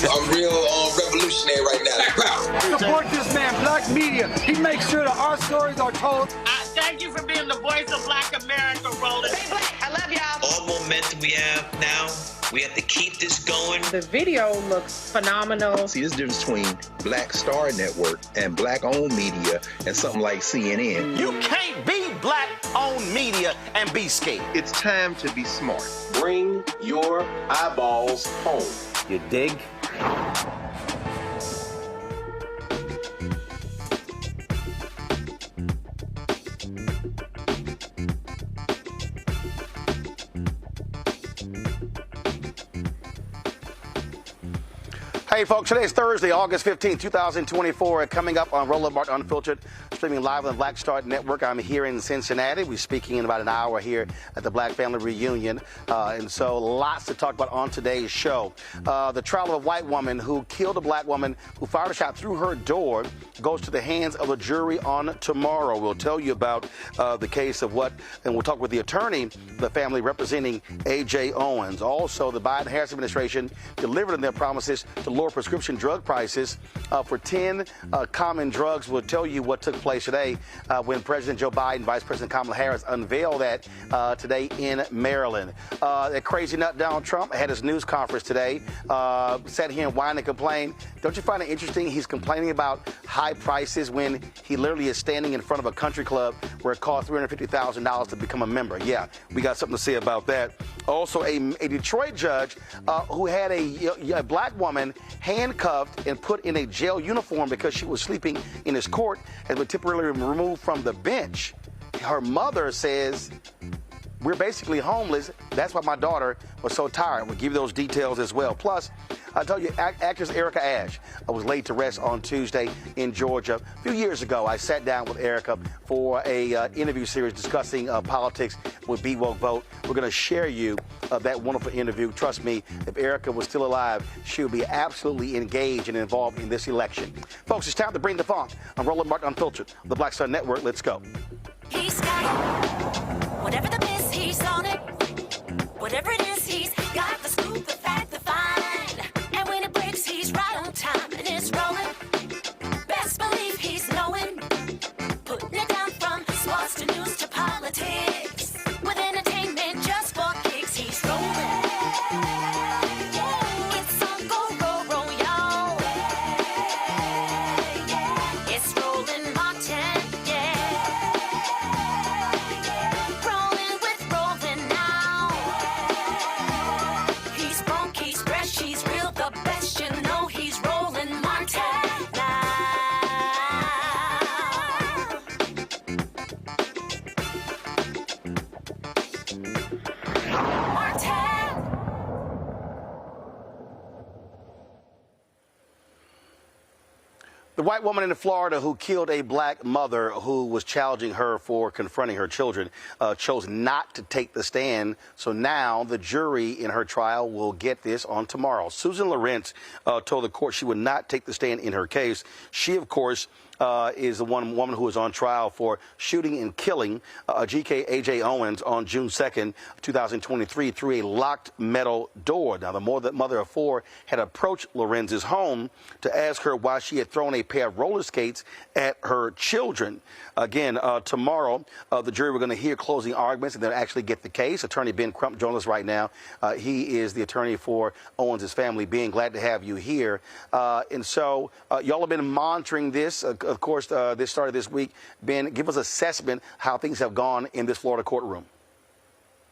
I'm real revolutionary right now. Support this man, Black Media. He makes sure that our stories are told. Thank you for being the voice of Black America, Roland. Stay black. I love y'all. All momentum we have now, we have to keep this going. The video looks phenomenal. See, there's a difference between Black Star Network and Black-owned media and something like CNN. You can't be Black-owned media and be scared. It's time to be smart. Bring your eyeballs home. You dig? Hey, folks, today is Thursday, August 15, 2024. Coming up on Roland Martin Unfiltered, streaming live on the Black Star Network. I'm here in Cincinnati. We're speaking in about an hour here at the Black Family Reunion. And so lots to talk about on today's show. The trial of a white woman who killed a black woman who fired a shot through her door goes to the hands of a jury on tomorrow. We'll tell you about the case of what, and we'll talk with the attorney, the family representing Ajike Owens. Also, the Biden-Harris administration delivered on their promises to lower prescription drug prices for 10 common drugs. We'll tell you what took place today when President Joe Biden, Vice President Kamala Harris unveiled that today in Maryland. That crazy nut Donald Trump had his news conference today, sat here and whined and complained. Don't you find it interesting? He's complaining about high prices when he literally is standing in front of a country club where it costs $350,000 to become a member. Yeah, we got something to say about that. Also, a Detroit judge who had a black woman handcuffed and put in a jail uniform because she was sleeping in his court has been temporarily removed from the bench. Her mother says, we're basically homeless. That's why my daughter was so tired. We'll give you those details as well. Plus, I told you, actress Erica Ashe was laid to rest on Tuesday in Georgia. A few years ago, I sat down with Erica for a interview series discussing politics with Be Woke Vote. We're going to share you that wonderful interview. Trust me, if Erica was still alive, she would be absolutely engaged and involved in this election. Folks, it's time to bring the funk. I'm Roland Martin Unfiltered, the Black Star Network. Let's go. He's got it. Whatever the miss, he's on it. Whatever it is, he's got the scoop, the fact, the find. And when it breaks, he's right on time and it's rolling. Best believe he's knowing. Putting it down from sports to news to politics. With entertainment just for kicks, he's rolling. It's on go, roll, y'all. It's Roland Martin, rolling with Roland now. He's funk, he's fresh, he's real, the best, you know he's Roland Martin now. The white woman in Florida who killed a black mother who was challenging her for confronting her children chose not to take the stand. So now the jury in her trial will get this on tomorrow. Susan Lorincz told the court she would not take the stand in her case. She, of course, is the one woman who was on trial for shooting and killing Ajike Owens on June 2nd, 2023 through a locked metal door. Now, the mother of four had approached Lorintz's home to ask her why she had thrown a pair of roller skates at her children. Again, tomorrow, the jury we're going to hear closing arguments and then actually get the case. Attorney Ben Crump joins us right now. He is the attorney for Owens' family. Ben, glad to have you here. And so y'all have been monitoring this. Of course, this started this week. Ben, give us assessment how things have gone in this Florida courtroom.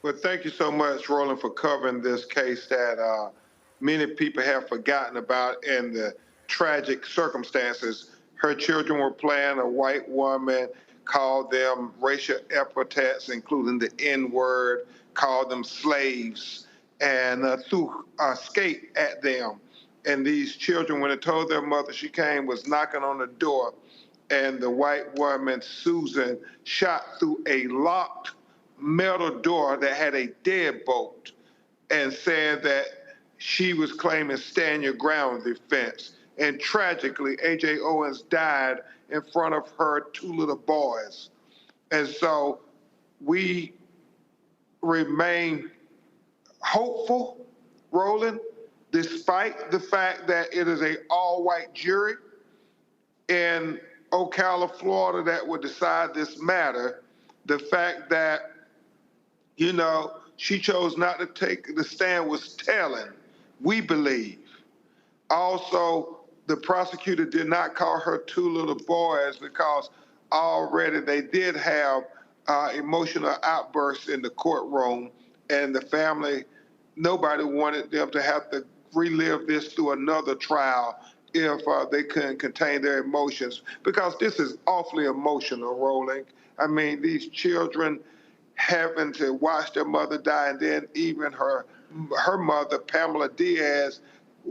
Well, thank you so much, Roland, for covering this case that many people have forgotten about and the tragic circumstances. Her children were playing. A white woman called them racial epithets, including the N-word, called them slaves, and threw a skate at them. And these children, when they told their mother she came, was knocking on the door, and the white woman, Susan, shot through a locked metal door that had a deadbolt and said that she was claiming stand your ground defense. And tragically, Ajike Owens died in front of her two little boys. And so we remain hopeful, Roland, despite the fact that it is an all-white jury in Ocala, Florida, that will decide this matter. the fact that, she chose not to take the stand was telling, we believe. Also, the prosecutor did not call her two little boys because already they did have emotional outbursts in the courtroom, and the family, nobody wanted them to have to relive this through another trial if they couldn't contain their emotions, because this is awfully emotional, Roland. I mean, these children having to watch their mother die, and then even her mother, Pamela Diaz,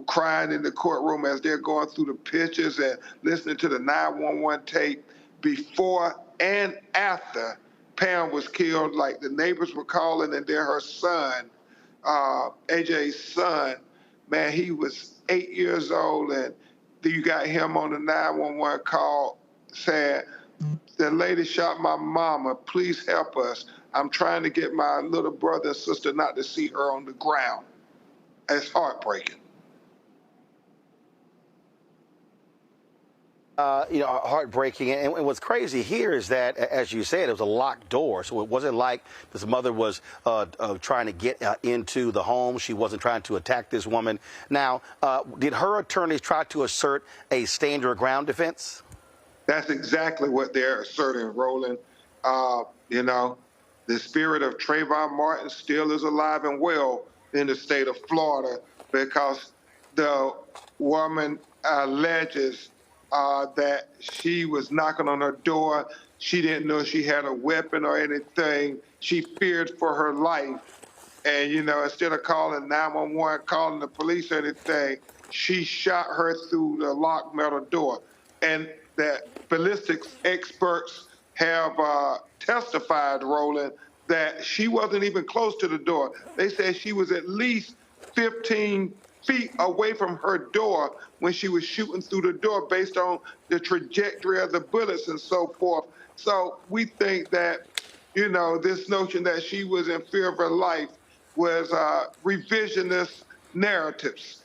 crying in the courtroom as they're going through the pictures and listening to the 911 tape before and after Pam was killed. Like, the neighbors were calling, and then her son, AJ's son, man, he was 8 years old, and you got him on the 911 call saying, "The lady shot my mama, please help us. I'm trying to get my little brother and sister not to see her on the ground." It's heartbreaking. Heartbreaking. And what's crazy here is that, as you said, it was a locked door. So it wasn't like this mother was trying to get into the home. She wasn't trying to attack this woman. Now, did her attorneys try to assert a stand your ground defense? That's exactly what they're asserting, Roland. The spirit of Trayvon Martin still is alive and well in the state of Florida, because the woman alleges that she was knocking on her door. She didn't know she had a weapon or anything. She feared for her life. And, instead of calling 911, calling the police or anything, she shot her through the locked metal door. And that ballistics experts have testified, Roland, that she wasn't even close to the door. They said she was at least 15 feet away from her door when she was shooting through the door, based on the trajectory of the bullets and so forth. So we think that, this notion that she was in fear of her life was revisionist narratives.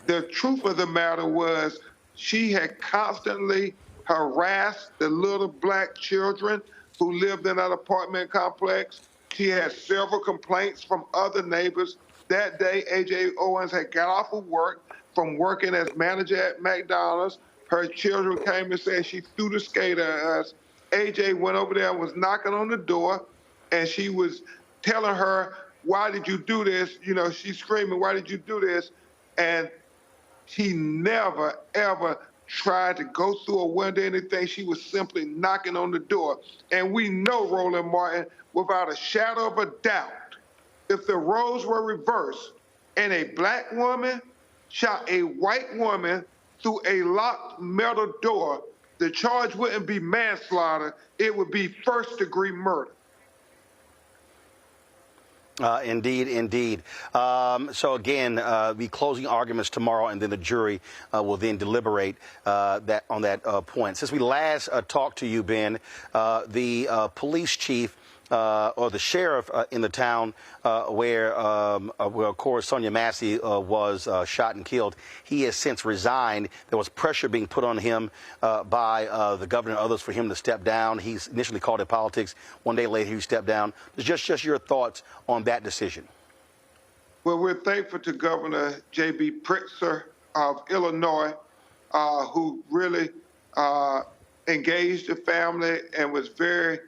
The truth of the matter was, she had constantly harassed the little black children who lived in that apartment complex. She had several complaints from other neighbors. That day, A.J. Owens had got off of work from working as manager at McDonald's. Her children came and said she threw the skater at us. A.J. went over there and was knocking on the door, and she was telling her, "Why did you do this?" She's screaming, "Why did you do this?" And she never, ever tried to go through a window or anything. She was simply knocking on the door. And we know, Roland Martin, without a shadow of a doubt, if the roles were reversed and a black woman shot a white woman through a locked metal door, the charge wouldn't be manslaughter, it would be first-degree murder. Indeed. So again, the closing arguments tomorrow, and then the jury will then deliberate on that point. Since we last talked to you, Ben, the police chief or the sheriff in the town where, of course, Sonia Massey was shot and killed, he has since resigned. There was pressure being put on him by the governor and others for him to step down. He's initially called it politics. One day later, he stepped down. Just your thoughts on that decision. Well, we're thankful to Governor J.B. Pritzker of Illinois, who really engaged the family and was very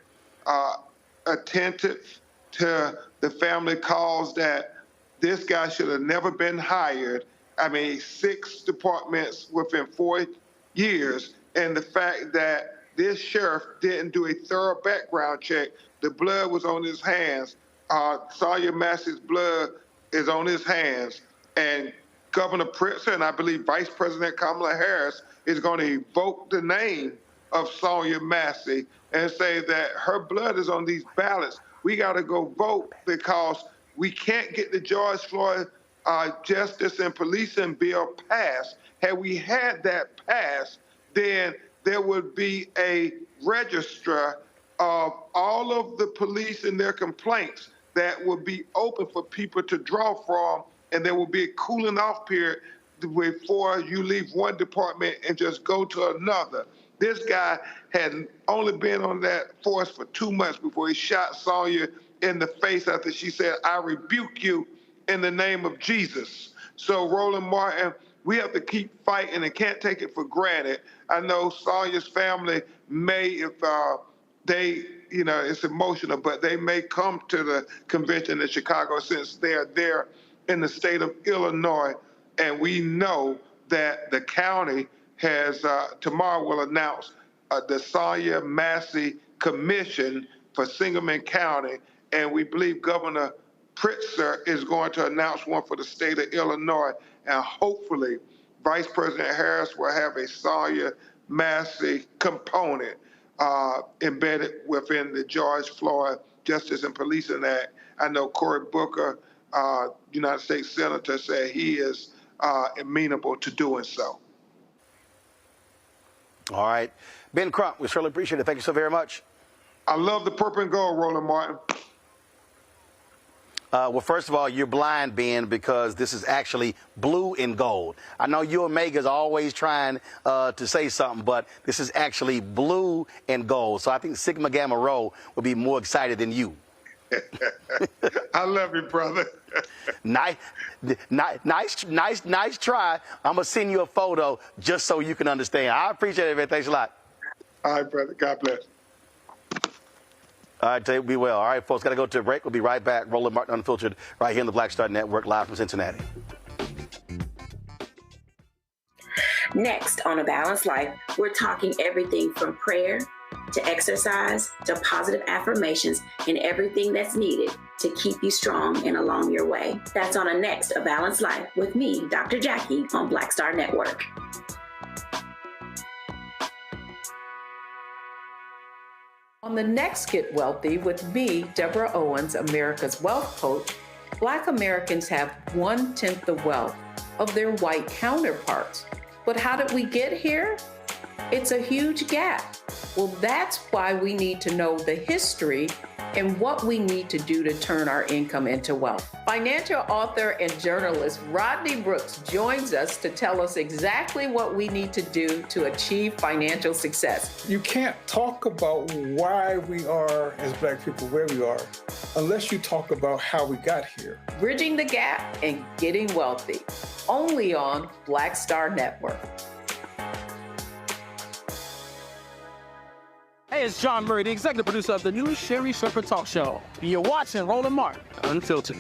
attentive to the family calls that this guy should have never been hired. I mean, 6 departments within 4 years, and the fact that this sheriff didn't do a thorough background check. The blood was on his hands. Sonia Massey's blood is on his hands, and Governor Pritzker and I believe Vice President Kamala Harris is going to evoke the name of Sonia Massey and say that her blood is on these ballots. We got to go vote, because we can't get the George Floyd justice and policing bill passed. Had we had that passed, then there would be a register of all of the police and their complaints that would be open for people to draw from, and there will be a cooling off period before you leave one department and just go to another. This guy had only been on that force for 2 months before he shot Sonya in the face after she said, "I rebuke you in the name of Jesus." So Roland Martin, we have to keep fighting and can't take it for granted. I know Sonya's family may, if they, it's emotional, but they may come to the convention in Chicago since they're there in the state of Illinois. And we know that the county has, tomorrow will announce the Sonya Massey Commission for Sangamon County. And we believe Governor Pritzker is going to announce one for the state of Illinois. And hopefully, Vice President Harris will have a Sonya Massey component embedded within the George Floyd Justice and Policing Act. I know Cory Booker, United States Senator, said he is amenable to doing so. All right. Ben Crump, we certainly appreciate it. Thank you so very much. I love the purple and gold, Roland Martin. Well, first of all, you're blind, Ben, because this is actually blue and gold. I know you and Mega's always trying to say something, but this is actually blue and gold. So I think Sigma Gamma Rho will be more excited than you. I love you, brother. Nice try. I'm gonna send you a photo just so you can understand. I appreciate it, man. Thanks a lot. All right, brother. God bless. All right, be well. All right, folks, got to go to a break. We'll be right back. Roland Martin Unfiltered right here on the Black Star Network, live from Cincinnati. Next on A Balanced Life, we're talking everything from prayer to exercise to positive affirmations and everything that's needed to keep you strong and along your way. That's on a next A Balanced Life with me, Dr. Jackie, on Black Star Network. On the next Get Wealthy with me, Deborah Owens, America's Wealth Coach, Black Americans have 1/10 the wealth of their white counterparts. But how did we get here? It's a huge gap. Well, that's why we need to know the history and what we need to do to turn our income into wealth. Financial author and journalist Rodney Brooks joins us to tell us exactly what we need to do to achieve financial success. You can't talk about why we are, as Black people, where we are, unless you talk about how we got here. Bridging the Gap and Getting Wealthy, only on Black Star Network. Hey, it's John Murray, the executive producer of the new Sherry Shepherd Talk Show. You're watching Roland Martin Unfiltered.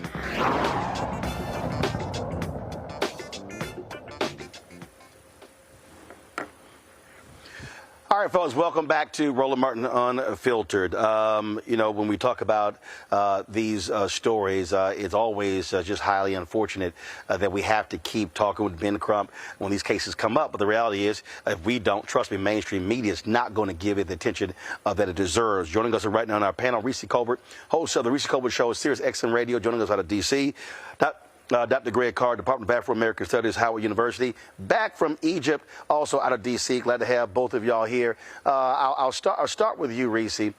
All right, folks, welcome back to Roland Martin Unfiltered. When we talk about these stories, it's always just highly unfortunate that we have to keep talking with Ben Crump when these cases come up. But the reality is, if we don't, trust me, mainstream media is not going to give it the attention that it deserves. Joining us right now on our panel, Reese Colbert, host of the Reese Colbert Show, Sirius XM Radio, joining us out of D.C. Dr. Greg Carr, Department of Afro-American Studies, Howard University, back from Egypt, also out of D.C. Glad to have both of y'all here. I'll start with you, Reese. Here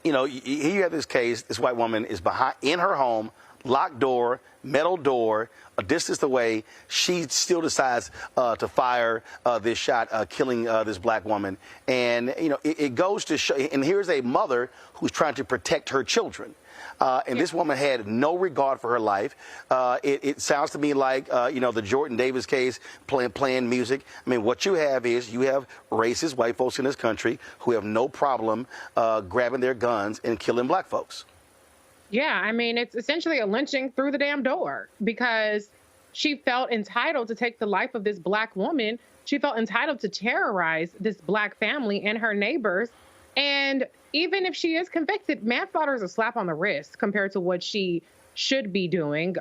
you have this case. This white woman is in her home, locked door, metal door, a distance away. She still decides to fire this shot, killing this black woman. And, it goes to show, and here's a mother who's trying to protect her children. And this woman had no regard for her life. It sounds to me like, the Jordan Davis case, playing music. I mean, what you have is you have racist white folks in this country who have no problem grabbing their guns and killing black folks. Yeah, I mean, it's essentially a lynching through the damn door because she felt entitled to take the life of this black woman. She felt entitled to terrorize this black family and her neighbors. And even if she is convicted, manslaughter is a slap on the wrist compared to what she should be doing,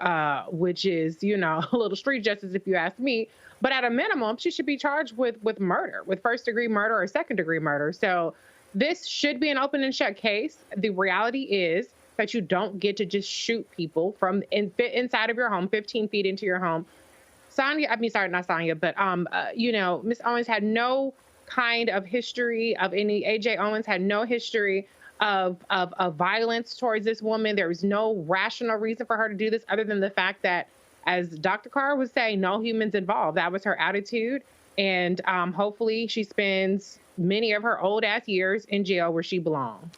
which is, a little street justice, if you ask me. But at a minimum, she should be charged with murder, with first-degree murder or second-degree murder. So this should be an open and shut case. The reality is that you don't get to just shoot people from inside of your home, 15 feet into your home. Miss Owens had no kind of history of AJ Owens had no history of violence towards this woman. There was no rational reason for her to do this other than the fact that, as Dr. Carr was saying, no humans involved. That was her attitude. And hopefully she spends many of her old ass years in jail where she belongs.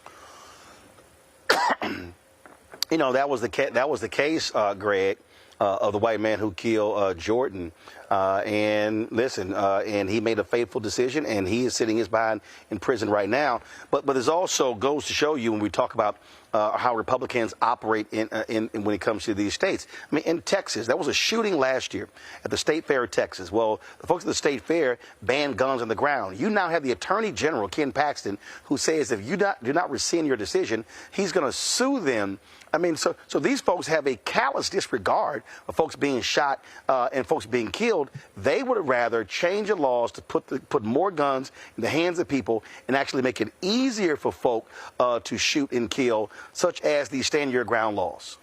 You know, that was the case, Greg, of the white man who killed Jordan. And listen, and he made a fateful decision, and he is sitting his behind in prison right now. But this also goes to show you when we talk about how Republicans operate in when it comes to these states. I mean, in Texas, there was a shooting last year at the State Fair of Texas. Well, the folks at the State Fair banned guns on the ground. You now have the Attorney General, Ken Paxton, who says if you do not rescind your decision, he's going to sue them. I mean, so these folks have a callous disregard of folks being shot and folks being killed. They would rather change the laws to put more guns in the hands of people and actually make it easier for folk to shoot and kill, such as these stand your ground laws.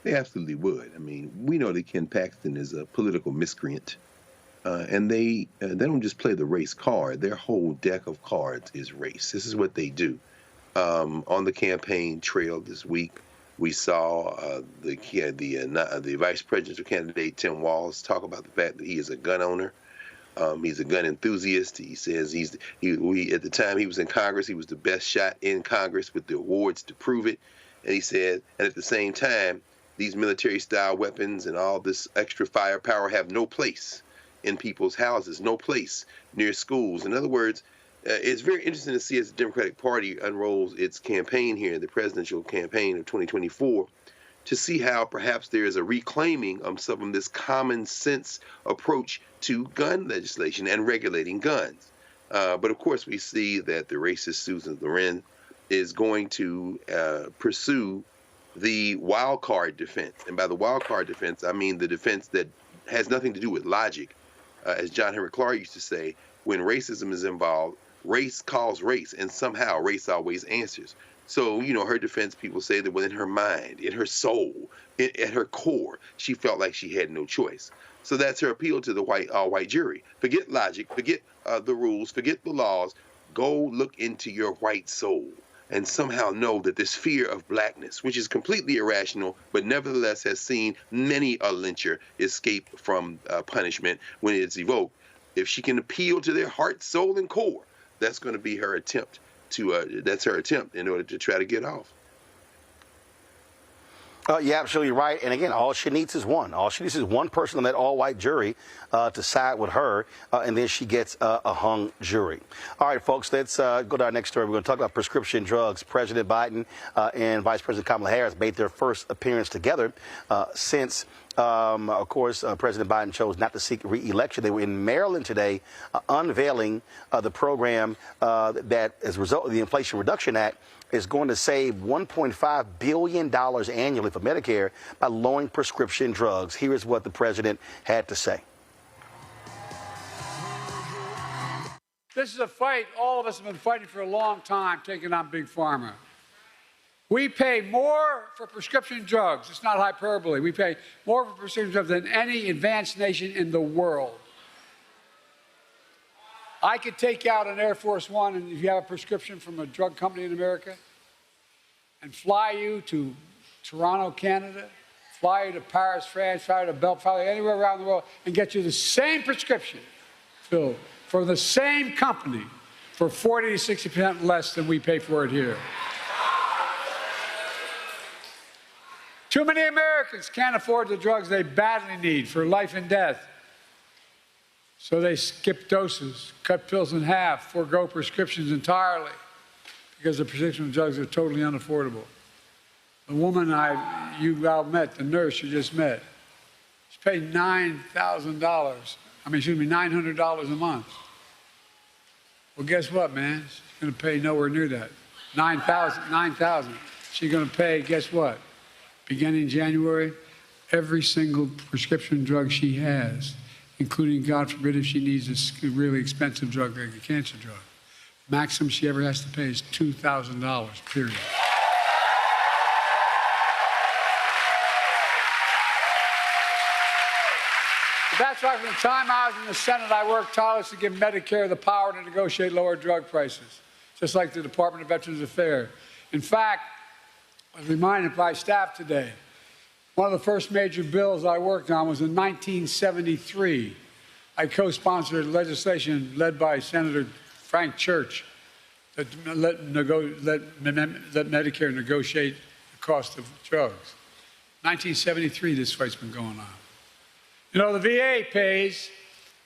They absolutely would. I mean, we know that Ken Paxton is a political miscreant, and they don't just play the race card. Their whole deck of cards is race. This is what they do. On the campaign trail this week, we saw the vice presidential candidate, Tim Walz, talk about the fact that he is a gun owner. He's a gun enthusiast. He says at the time he was in Congress, he was the best shot in Congress with the awards to prove it. And he said, and at the same time, these military-style weapons and all this extra firepower have no place in people's houses, no place near schools. In other words, it's very interesting to see as the Democratic Party unrolls its campaign here, the presidential campaign of 2024, to see how perhaps there is a reclaiming of some of this common sense approach to gun legislation and regulating guns. But of course, we see that the racist Susan Lorincz is going to pursue the wild card defense. And by the wild card defense, I mean the defense that has nothing to do with logic. As John Henry Clark used to say, when racism is involved, race calls race, and somehow race always answers. So, you know, her defense, people say that within her mind, in her soul, at her core, she felt like she had no choice. So that's her appeal to the all-white jury. Forget logic, forget the rules, forget the laws. Go look into your white soul and somehow know that this fear of blackness, which is completely irrational, but nevertheless has seen many a lyncher escape from punishment when it's evoked. If she can appeal to their heart, soul, and core, that's going to be her attempt that's her attempt in order to try to get off. You're absolutely right. And again, all she needs is one. All she needs is one person on that all-white jury to side with her, and then she gets a hung jury. All right, folks, let's go to our next story. We're going to talk about prescription drugs. President Biden and Vice President Kamala Harris made their first appearance together since of course, President Biden chose not to seek re-election. They were in Maryland today unveiling the program that, as a result of the Inflation Reduction Act, is going to save $1.5 billion annually for Medicare by lowering prescription drugs. Here is what the president had to say. This is a fight all of us have been fighting for a long time, taking on Big Pharma. We pay more for prescription drugs. It's not hyperbole. We pay more for prescription drugs than any advanced nation in the world. I could take out an Air Force One, and if you have a prescription from a drug company in America, and fly you to Toronto, Canada, fly you to Paris, France, fly you to Belgium, fly you anywhere around the world, and get you the same prescription filled for the same company for 40 to 60% less than we pay for it here. Too many Americans can't afford the drugs they badly need for life and death. So they skip doses, cut pills in half, forego prescriptions entirely because the prescription drugs are totally unaffordable. The woman you all met, the nurse you just met, she's paid $900 a month. Well, guess what, man? She's going to pay nowhere near that. $9,000. She's going to pay, guess what? Beginning January, every single prescription drug she has, including, God forbid, if she needs a really expensive drug like a cancer drug, maximum she ever has to pay is $2,000, period. That's why from the time I was in the Senate, I worked tirelessly to give Medicare the power to negotiate lower drug prices, just like the Department of Veterans Affairs. In fact, I was reminded by staff today, one of the first major bills I worked on was in 1973, I co-sponsored legislation led by Senator Frank Church that let Medicare negotiate the cost of drugs. 1973, this fight's been going on. You know, the VA pays,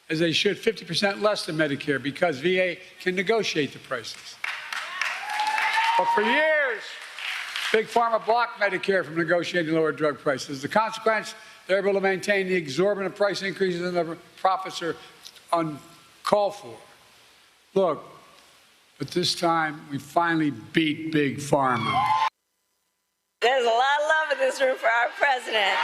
as they should, 50% less than Medicare because VA can negotiate the prices. But for years, Big Pharma blocked Medicare from negotiating lower drug prices. As a consequence, they're able to maintain the exorbitant price increases and the profits are uncalled for. Look, but this time we finally beat Big Pharma. There's a lot of love in this room for our president.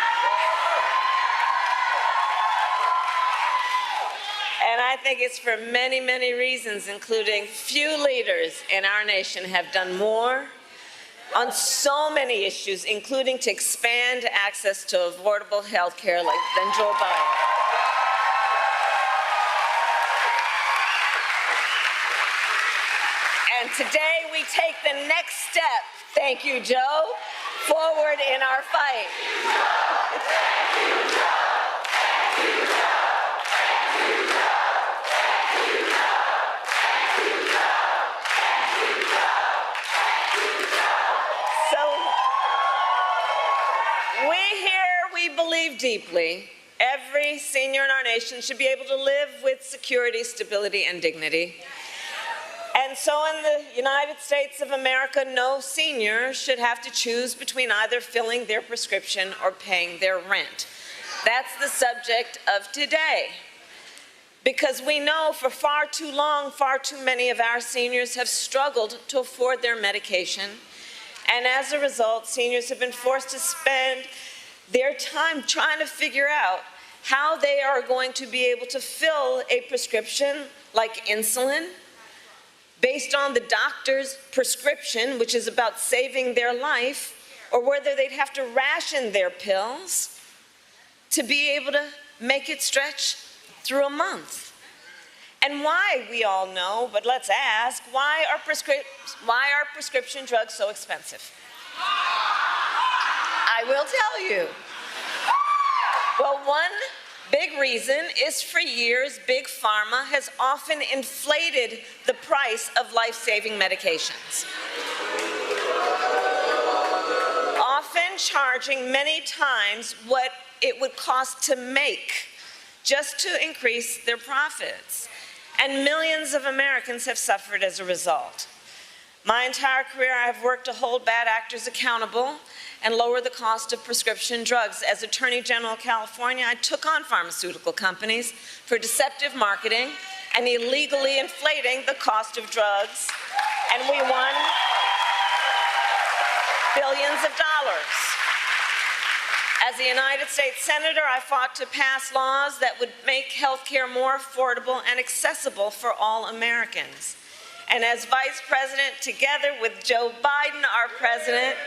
And I think it's for many, many reasons, including few leaders in our nation have done more on so many issues, including to expand access to affordable health care than Joe Biden. And today we take the next step, thank you, Joe, forward in our fight. We believe deeply every senior in our nation should be able to live with security, stability, and dignity. And so in the United States of America, no senior should have to choose between either filling their prescription or paying their rent. That's the subject of today. Because we know for far too long, far too many of our seniors have struggled to afford their medication. And as a result, seniors have been forced to spend their time trying to figure out how they are going to be able to fill a prescription like insulin based on the doctor's prescription, which is about saving their life, or whether they'd have to ration their pills to be able to make it stretch through a month. And why, we all know, but let's ask, why are prescription drugs so expensive? I will tell you. Well, one big reason is for years, Big Pharma has often inflated the price of life-saving medications, often charging many times what it would cost to make just to increase their profits. And millions of Americans have suffered as a result. My entire career, I have worked to hold bad actors accountable and lower the cost of prescription drugs. As Attorney General of California, I took on pharmaceutical companies for deceptive marketing and illegally inflating the cost of drugs, and we won billions of dollars. As a United States Senator, I fought to pass laws that would make health care more affordable and accessible for all Americans. And as Vice President, together with Joe Biden, our president,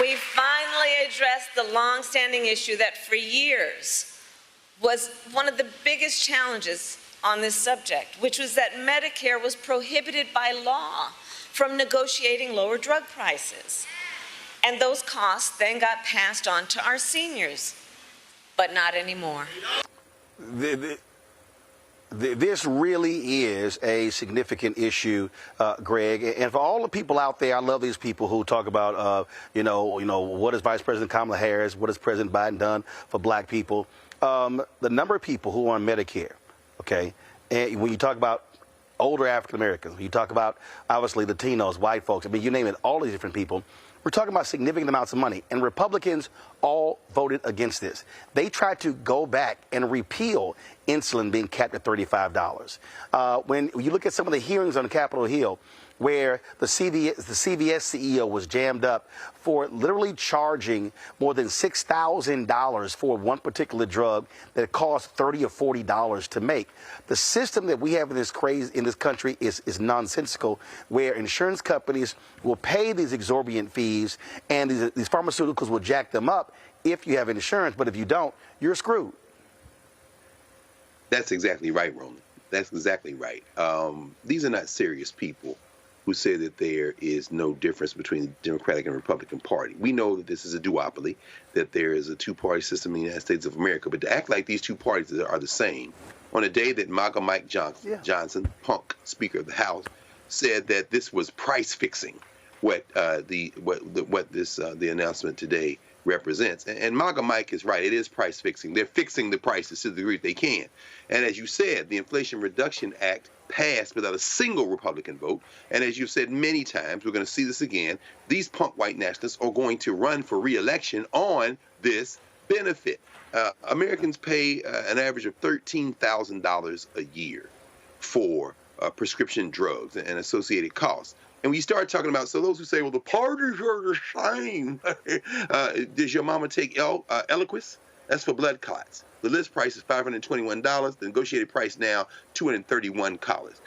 we finally addressed the long-standing issue that for years was one of the biggest challenges on this subject, which was that Medicare was prohibited by law from negotiating lower drug prices. And those costs then got passed on to our seniors, but not anymore. This really is a significant issue, Greg. And for all the people out there, I love these people who talk about, what has Vice President Kamala Harris, what has President Biden done for black people? The number of people who are on Medicare, okay, and when you talk about older African Americans, when you talk about, obviously, Latinos, white folks, I mean, you name it, all these different people, we're talking about significant amounts of money. And Republicans all voted against this. They tried to go back and repeal insulin being capped at $35. When you look at some of the hearings on Capitol Hill, where the CVS CEO was jammed up for literally charging more than $6,000 for one particular drug that cost $30 or $40 to make. The system that we have in this country is nonsensical, where insurance companies will pay these exorbitant fees and these pharmaceuticals will jack them up if you have insurance, but if you don't, you're screwed. That's exactly right, Roland. That's exactly right. These are not serious people who say that there is no difference between the Democratic and Republican Party. We know that this is a duopoly, that there is a two-party system in the United States of America, but to act like these two parties are the same, on a day that MAGA Mike Johnson, punk Speaker of the House, said that this was price fixing, the announcement today represents. And MAGA Mike is right. It is price fixing. They're fixing the prices to the degree they can. And as you said, the Inflation Reduction Act passed without a single Republican vote. And as you've said many times, we're going to see this again. These punk white nationalists are going to run for re-election on this benefit. Americans pay an average of $13,000 a year for prescription drugs and associated costs. And when you start talking about, so those who say, well, the parties are the same. Does your mama take Eliquis? That's for blood clots. The list price is $521. The negotiated price now, $231.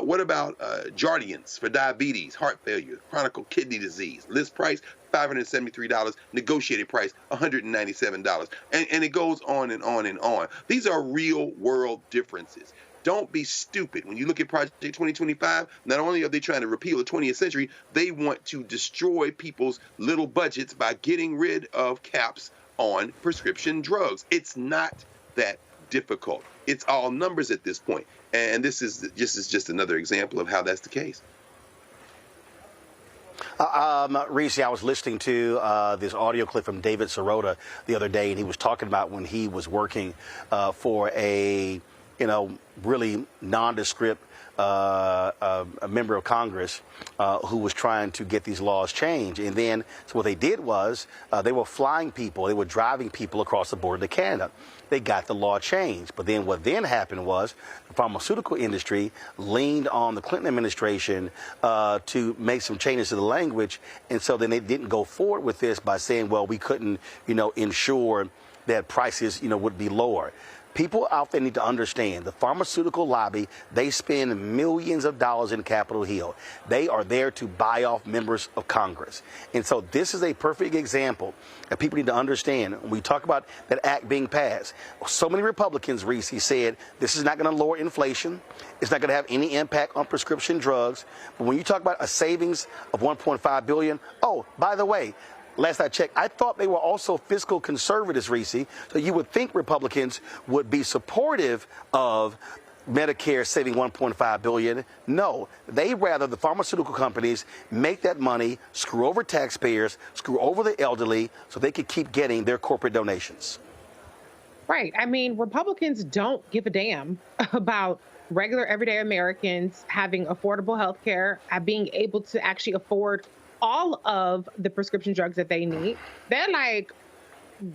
What about Jardiance for diabetes, heart failure, chronic kidney disease? List price, $573. Negotiated price, $197. And it goes on and on and on. These are real world differences. Don't be stupid. When you look at Project 2025, not only are they trying to repeal the 20th century, they want to destroy people's little budgets by getting rid of caps on prescription drugs. It's not that difficult. It's all numbers at this point. And this is just another example of how that's the case. Reese, I was listening to this audio clip from David Sirota the other day, and he was talking about when he was working for a really nondescript a member of Congress who was trying to get these laws changed. And then, so what they did was they were flying people, they were driving people across the border to Canada. They got the law changed. But then what then happened was the pharmaceutical industry leaned on the Clinton administration to make some changes to the language. And so then they didn't go forward with this by saying, well, we couldn't, ensure that prices, would be lower. People out there need to understand the pharmaceutical lobby, they spend millions of dollars in Capitol Hill. They are there to buy off members of Congress. And so this is a perfect example that people need to understand. When we talk about that act being passed, so many Republicans, Reese, said this is not going to lower inflation. It's not going to have any impact on prescription drugs. But when you talk about a savings of $1.5 billion, oh, by the way, last I checked, I thought they were also fiscal conservatives, Reese. So you would think Republicans would be supportive of Medicare saving $1.5 billion. No, they rather the pharmaceutical companies make that money, screw over taxpayers, screw over the elderly, so they could keep getting their corporate donations. Right. I mean, Republicans don't give a damn about regular everyday Americans having affordable health care, being able to actually afford all of the prescription drugs that they need. They're like,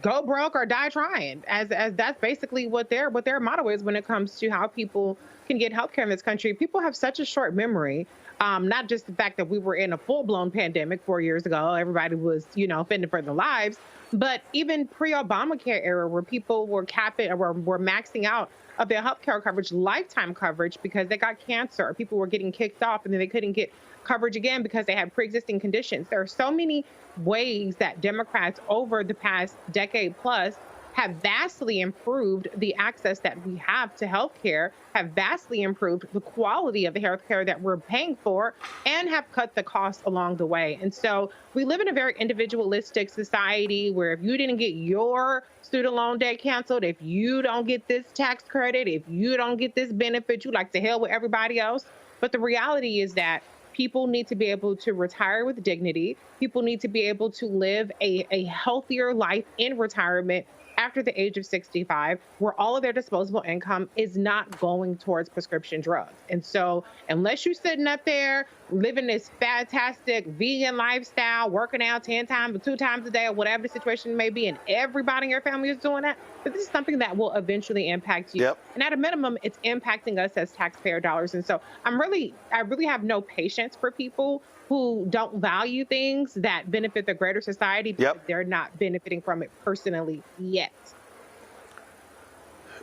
go broke or die trying, as that's basically what their motto is when it comes to how people can get healthcare in this country. People have such a short memory. Not just the fact that we were in a full-blown pandemic 4 years ago, everybody was, fending for their lives, but even pre-Obamacare era where people were capping or were maxing out of their healthcare coverage, lifetime coverage, because they got cancer. People were getting kicked off and then they couldn't get coverage again because they had pre-existing conditions. There are so many ways that Democrats over the past decade plus have vastly improved the access that we have to health care, have vastly improved the quality of the health care that we're paying for, and have cut the cost along the way. And so we live in a very individualistic society where if you didn't get your student loan debt canceled, if you don't get this tax credit, if you don't get this benefit, you like to hell with everybody else. But the reality is that people need to be able to retire with dignity. People need to be able to live a healthier life in retirement after the age of 65, where all of their disposable income is not going towards prescription drugs. And so unless you're sitting up there living this fantastic vegan lifestyle, working out 10 times or 2 times a day or whatever the situation may be, and everybody in your family is doing that, but this is something that will eventually impact you. Yep. And at a minimum, it's impacting us as taxpayer dollars. And so I really have no patience for people who don't value things that benefit the greater society because they're not benefiting from it personally yet.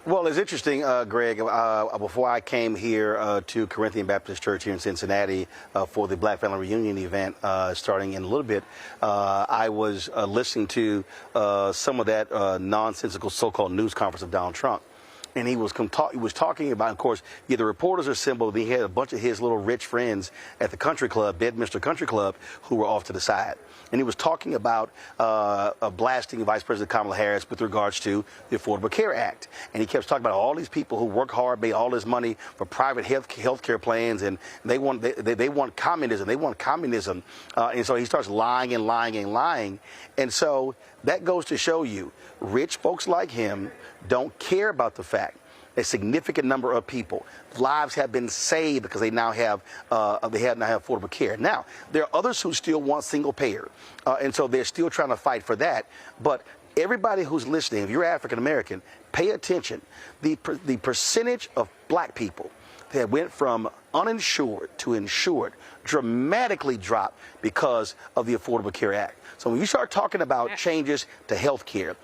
Well, it's interesting, Greg, before I came here to Corinthian Baptist Church here in Cincinnati for the Black Family Reunion event starting in a little bit, I was listening to some of that nonsensical so-called news conference of Donald Trump. and he was talking about, of course, the reporters assembled. He had a bunch of his little rich friends at the country club, Bedminster Country Club, who were off to the side. And he was talking about blasting Vice President Kamala Harris with regards to the Affordable Care Act. And he kept talking about all these people who work hard, pay all this money for private health care plans, and they want communism. They want communism. And so he starts lying and lying and lying. And so that goes to show you, rich folks like him don't care about the fact a significant number of people lives have been saved because they now have affordable care. Now, there are others who still want single payer, and so they're still trying to fight for that. But everybody who's listening, if you're African American, pay attention. The percentage of black people that went from uninsured to insured dramatically dropped because of the Affordable Care Act. So when you start talking about changes to health care,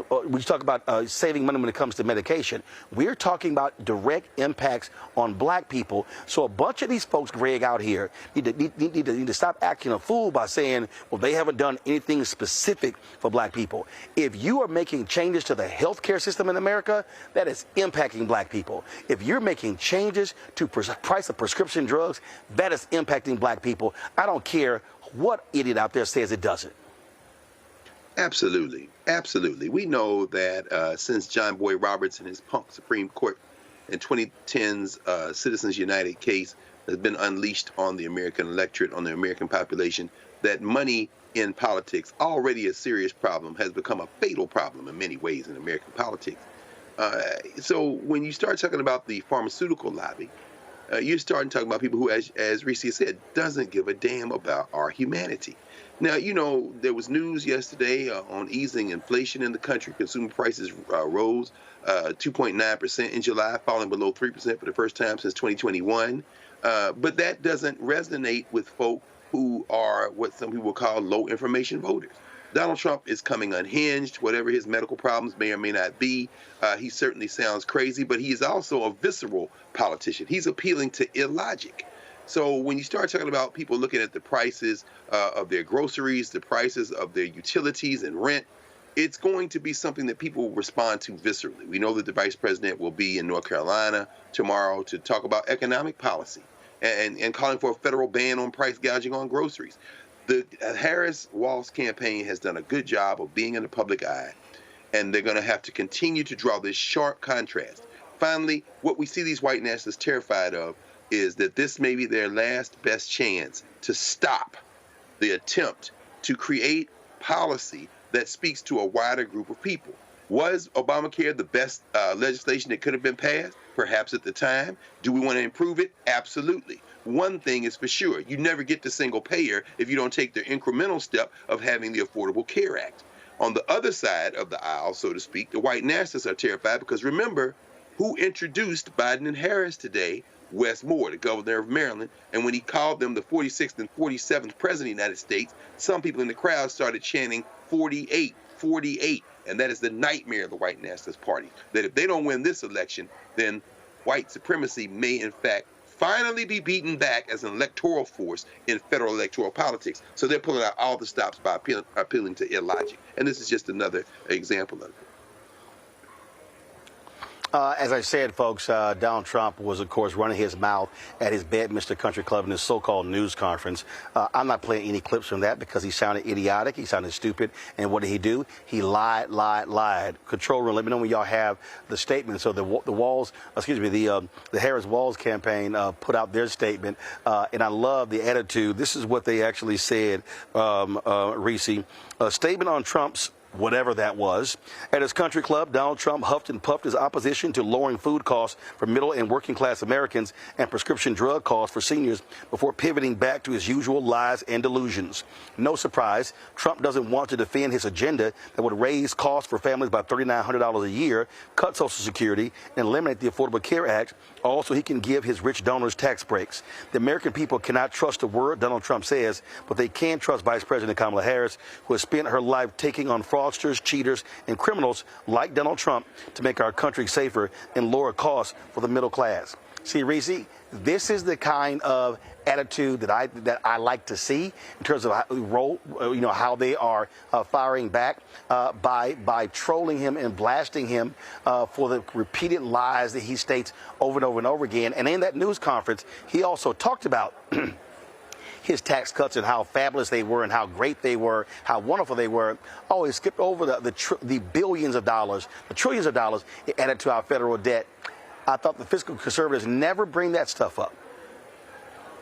when you talk about saving money when it comes to medication, we're talking about direct impacts on black people. So a bunch of these folks, Greg, out here need to stop acting a fool by saying, well, they haven't done anything specific for black people. If you are making changes to the health care system in America, that is impacting black people. If you're making changes to price of prescription drugs, that is impacting black people. I don't care what idiot out there says it doesn't. Absolutely. Absolutely. We know that since John Boy Roberts and his punk Supreme Court in 2010's Citizens United case has been unleashed on the American electorate, on the American population, that money in politics, already a serious problem, has become a fatal problem in many ways in American politics. So when you start talking about the pharmaceutical lobby, you're starting talking about people who, as Reese said, doesn't give a damn about our humanity. Now, you know, there was news yesterday on easing inflation in the country. Consumer prices rose 2.9% in July, falling below 3% for the first time since 2021. But that doesn't resonate with folk who are what some people call low information voters. Donald Trump is coming unhinged, whatever his medical problems may or may not be. He certainly sounds crazy, but he is also a visceral politician. He's appealing to illogic. So when you start talking about people looking at the prices of their groceries, the prices of their utilities and rent, it's going to be something that people will respond to viscerally. We know that the vice president will be in North Carolina tomorrow to talk about economic policy and calling for a federal ban on price gouging on groceries. The Harris-Walz campaign has done a good job of being in the public eye, and they're going to have to continue to draw this sharp contrast. Finally, what we see these white nationalists terrified of is that this may be their last best chance to stop the attempt to create policy that speaks to a wider group of people. Was Obamacare the best legislation that could have been passed? Perhaps at the time. Do we want to improve it? Absolutely. One thing is for sure, you never get to single payer if you don't take the incremental step of having the Affordable Care Act. On the other side of the aisle, so to speak, the white nationalists are terrified because remember, who introduced Biden and Harris today? Wes Moore, the governor of Maryland, and when he called them the 46th and 47th president of the United States, some people in the crowd started chanting 48, 48, and that is the nightmare of the white nationalist party, that if they don't win this election, then white supremacy may in fact finally be beaten back as an electoral force in federal electoral politics. So they're pulling out all the stops by appealing to illogic, and this is just another example of it. As I said, folks, Donald Trump was, of course, running his mouth at his Bedminster Country Club in his so-called news conference. I'm not playing any clips from that because he sounded idiotic. He sounded stupid. And what did he do? He lied. Control room, let me know when y'all have the statement. So the Harris-Walz campaign put out their statement. And I love the attitude. This is what they actually said, Reese. A statement on Trump's whatever that was. At his country club, Donald Trump huffed and puffed his opposition to lowering food costs for middle and working class Americans and prescription drug costs for seniors before pivoting back to his usual lies and delusions. No surprise, Trump doesn't want to defend his agenda that would raise costs for families by $3,900 a year, cut Social Security, and eliminate the Affordable Care Act, all so he can give his rich donors tax breaks. The American people cannot trust a word Donald Trump says, but they can trust Vice President Kamala Harris, who has spent her life taking on fraudsters, cheaters, and criminals like Donald Trump to make our country safer and lower costs for the middle class. See, Reese, this is the kind of attitude that I like to see in terms of how they are firing back by trolling him and blasting him for the repeated lies that he states over and over and over again. And in that news conference, he also talked about his tax cuts and how fabulous they were and how great they were, how wonderful they were. Oh, he skipped over the billions of dollars, the trillions of dollars added to our federal debt. I thought the fiscal conservatives never bring that stuff up.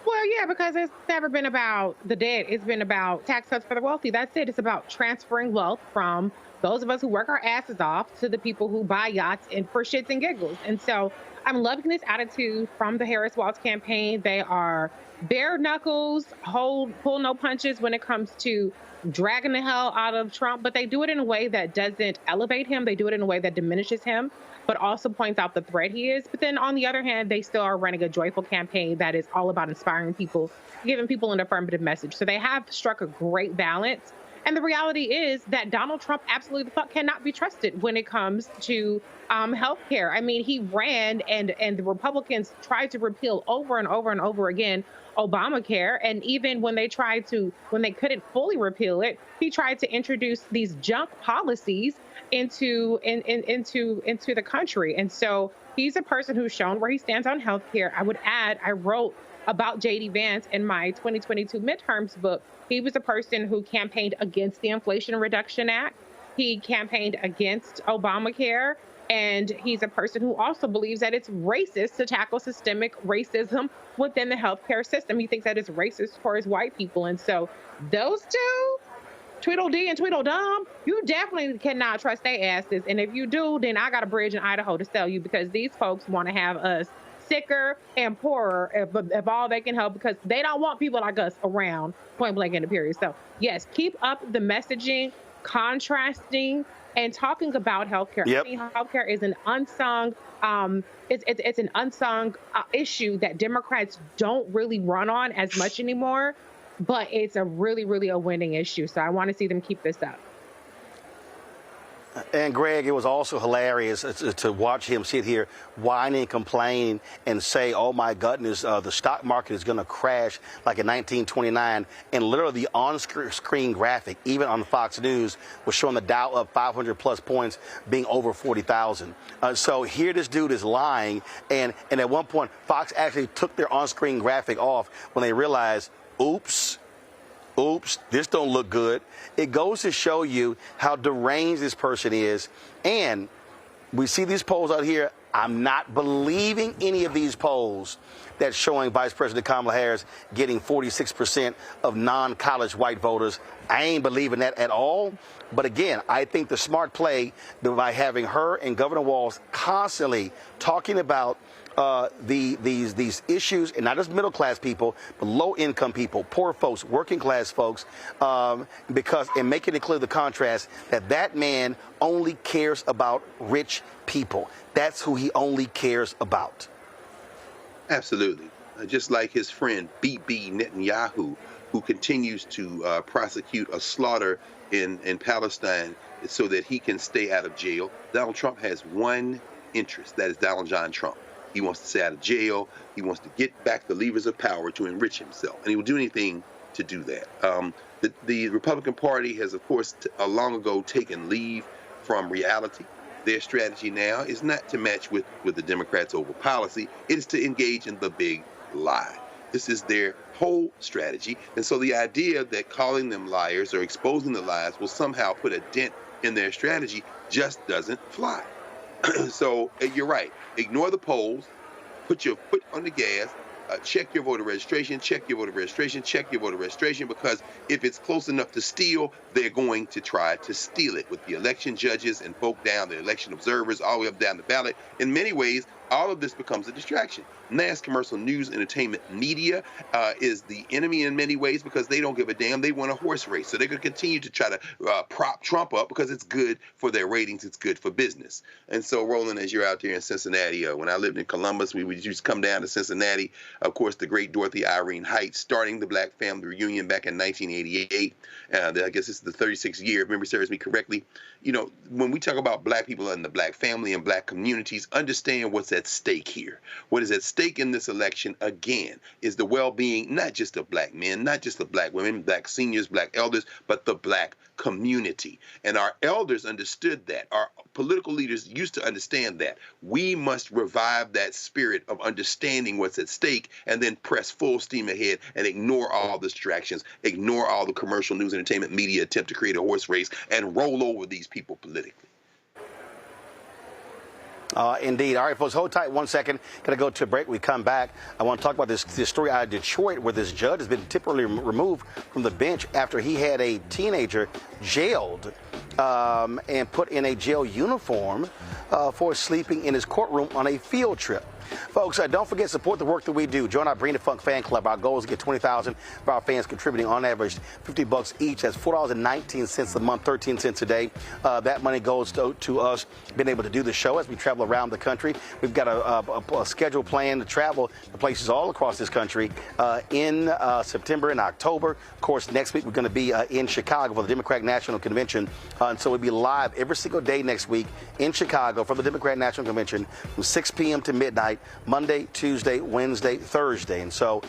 Well, yeah, because it's never been about the debt. It's been about tax cuts for the wealthy. That's it. It's about transferring wealth from those of us who work our asses off to the people who buy yachts and for shits and giggles. And so I'm loving this attitude from the Harris-Walz campaign. They are bare knuckles, pull no punches when it comes to dragging the hell out of Trump, but they do it in a way that doesn't elevate him. They do it in a way that diminishes him, but also points out the threat he is. But then on the other hand, they still are running a joyful campaign that is all about inspiring people, giving people an affirmative message. So they have struck a great balance. And the reality is that Donald Trump absolutely cannot be trusted when it comes to healthcare. I mean, he ran and the Republicans tried to repeal over and over and over again Obamacare. And even when they couldn't fully repeal it, he tried to introduce these junk policies into the country. And so he's a person who's shown where he stands on healthcare. I would add, I wrote about J.D. Vance in my 2022 midterms book. He was a person who campaigned against the Inflation Reduction Act. He campaigned against Obamacare. And he's a person who also believes that it's racist to tackle systemic racism within the healthcare system. He thinks that it's racist towards white people. And so those two, Tweedledee and Tweedledum, you definitely cannot trust their asses. And if you do, then I got a bridge in Idaho to sell you, because these folks want to have us sicker and poorer if all they can help, because they don't want people like us around, point blank in the period. So yes, keep up the messaging, contrasting, and talking about healthcare. Yep. I mean, healthcare is an unsung, it's an unsung issue that Democrats don't really run on as much anymore, but it's a really a winning issue. So I want to see them keep this up. And Greg, it was also hilarious to watch him sit here whine and complain and say, oh my goodness, the stock market is going to crash like in 1929. And literally the on-screen graphic, even on Fox News, was showing the Dow up 500 plus points, being over 40,000. So here this dude is lying. And at one point, Fox actually took their on-screen graphic off when they realized, oops, this don't look good. It goes to show you how deranged this person is. And we see these polls out here. I'm not believing any of these polls that's showing Vice President Kamala Harris getting 46% of non-college white voters. I ain't believing that at all. But again, I think the smart play by having her and Governor Walz constantly talking about these issues, and not just middle class people, but low income people, poor folks, working class folks, because in making it clear the contrast that man only cares about rich people. That's who he only cares about. Absolutely. Just like his friend Bibi Netanyahu, who continues to prosecute a slaughter in Palestine so that he can stay out of jail. Donald Trump has one interest, that is Donald John Trump. He wants to stay out of jail. He wants to get back the levers of power to enrich himself. And he will do anything to do that. The Republican Party has, of course, long ago taken leave from reality. Their strategy now is not to match with the Democrats over policy. It is to engage in the big lie. This is their whole strategy. And so the idea that calling them liars or exposing the lies will somehow put a dent in their strategy just doesn't fly. So you're right. Ignore the polls. Put your foot on the gas. Check your voter registration. Check your voter registration. Check your voter registration. Because if it's close enough to steal, they're going to try to steal it with the election judges and folk down, the election observers, all the way up down the ballot. In many ways, all of this becomes a distraction. Mass commercial news, entertainment, media is the enemy in many ways because they don't give a damn. They want a horse race. So they're going to continue to try to prop Trump up because it's good for their ratings. It's good for business. And so, Roland, as you're out there in Cincinnati, when I lived in Columbus, we would just come down to Cincinnati. Of course, the great Dorothy Irene Heights starting the Black Family Reunion back in 1988. I guess this is the 36th year, if memory serves me correctly. You know, when we talk about Black people and the Black family and Black communities, understand what's at stake here. What is at stake in this election, again, is the well-being not just of black men, not just of black women, black seniors, black elders, but the black community. And our elders understood that. Our political leaders used to understand that. We must revive that spirit of understanding what's at stake and then press full steam ahead and ignore all the distractions, ignore all the commercial news, entertainment, media attempt to create a horse race and roll over these people politically. Indeed. All right, folks, hold tight 1 second. Going to go to a break. We come back. I want to talk about this story out of Detroit where this judge has been temporarily removed from the bench after he had a teenager jailed and put in a jail uniform for sleeping in his courtroom on a field trip. Folks, don't forget to support the work that we do. Join our Bring the Funk fan club. Our goal is to get 20,000 of our fans contributing on average $50 each. That's $4.19 a month, 13 cents a day. That money goes to us being able to do the show as we travel around the country. We've got a scheduled plan to travel to places all across this country in September and October. Of course, next week we're going to be in Chicago for the Democratic National Convention. And so we'll be live every single day next week in Chicago for the Democratic National Convention from 6 p.m. to midnight. Monday, Tuesday, Wednesday, Thursday. And so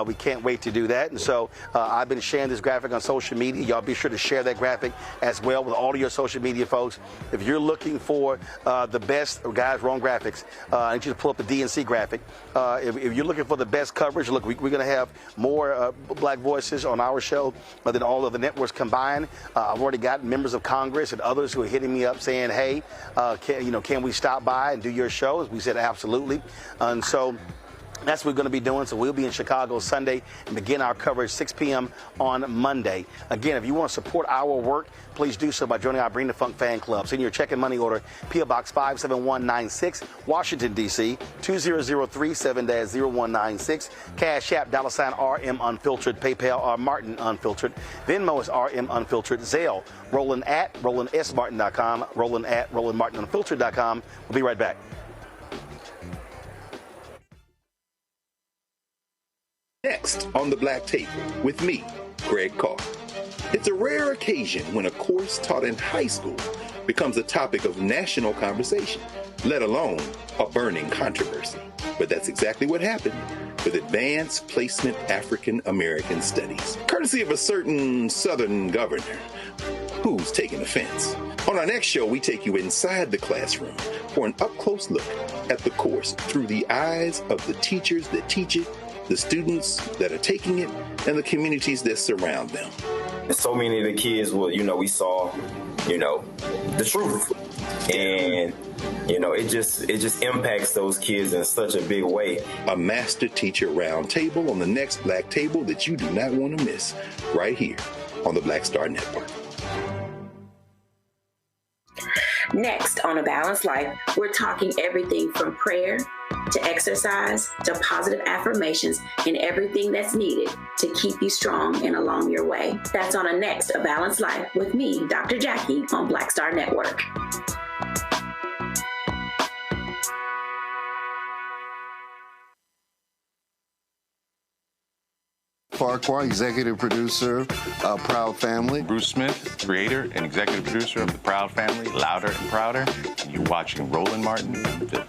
we can't wait to do that. And so I've been sharing this graphic on social media. Y'all be sure to share that graphic as well with all of your social media folks. If you're looking for the best, guys, wrong graphics, I need you to pull up the DNC graphic. If you're looking for the best coverage, look, we're going to have more black voices on our show than all of the networks combined. I've already got members of Congress and others who are hitting me up saying, hey, can we stop by and do your shows? We said absolutely. And so that's what we're going to be doing. So we'll be in Chicago Sunday and begin our coverage 6 p.m. on Monday. Again, if you want to support our work, please do so by joining our Bring the Funk fan club. Send your check and money order, P.O. Box 57196, Washington, D.C., 20037-0196. Cash App, $RM Unfiltered. PayPal, R Martin Unfiltered. Venmo is RM Unfiltered. Zelle, Roland at RolandSMartin.com. Roland at RolandMartinUnfiltered.com. We'll be right back. Next on the Black Table with me, Greg Carr. It's a rare occasion when a course taught in high school becomes a topic of national conversation, let alone a burning controversy. But that's exactly what happened with Advanced Placement African American Studies, courtesy of a certain Southern governor who's taking offense. On our next show, we take you inside the classroom for an up-close look at the course through the eyes of the teachers that teach it, the students that are taking it, and the communities that surround them. And so many of the kids we saw, the truth. And, it just impacts those kids in such a big way. A master teacher round table on the next Black Table that you do not want to miss, right here on the Black Star Network. Next on A Balanced Life, we're talking everything from prayer to exercise to positive affirmations and everything that's needed to keep you strong and along your way. That's on a next A Balanced Life with me, Dr. Jackie, on Black Star Network. Farquhar, executive producer of Proud Family. Bruce Smith, creator and executive producer of The Proud Family, Louder and Prouder. And you're watching Roland Martin Unfiltered.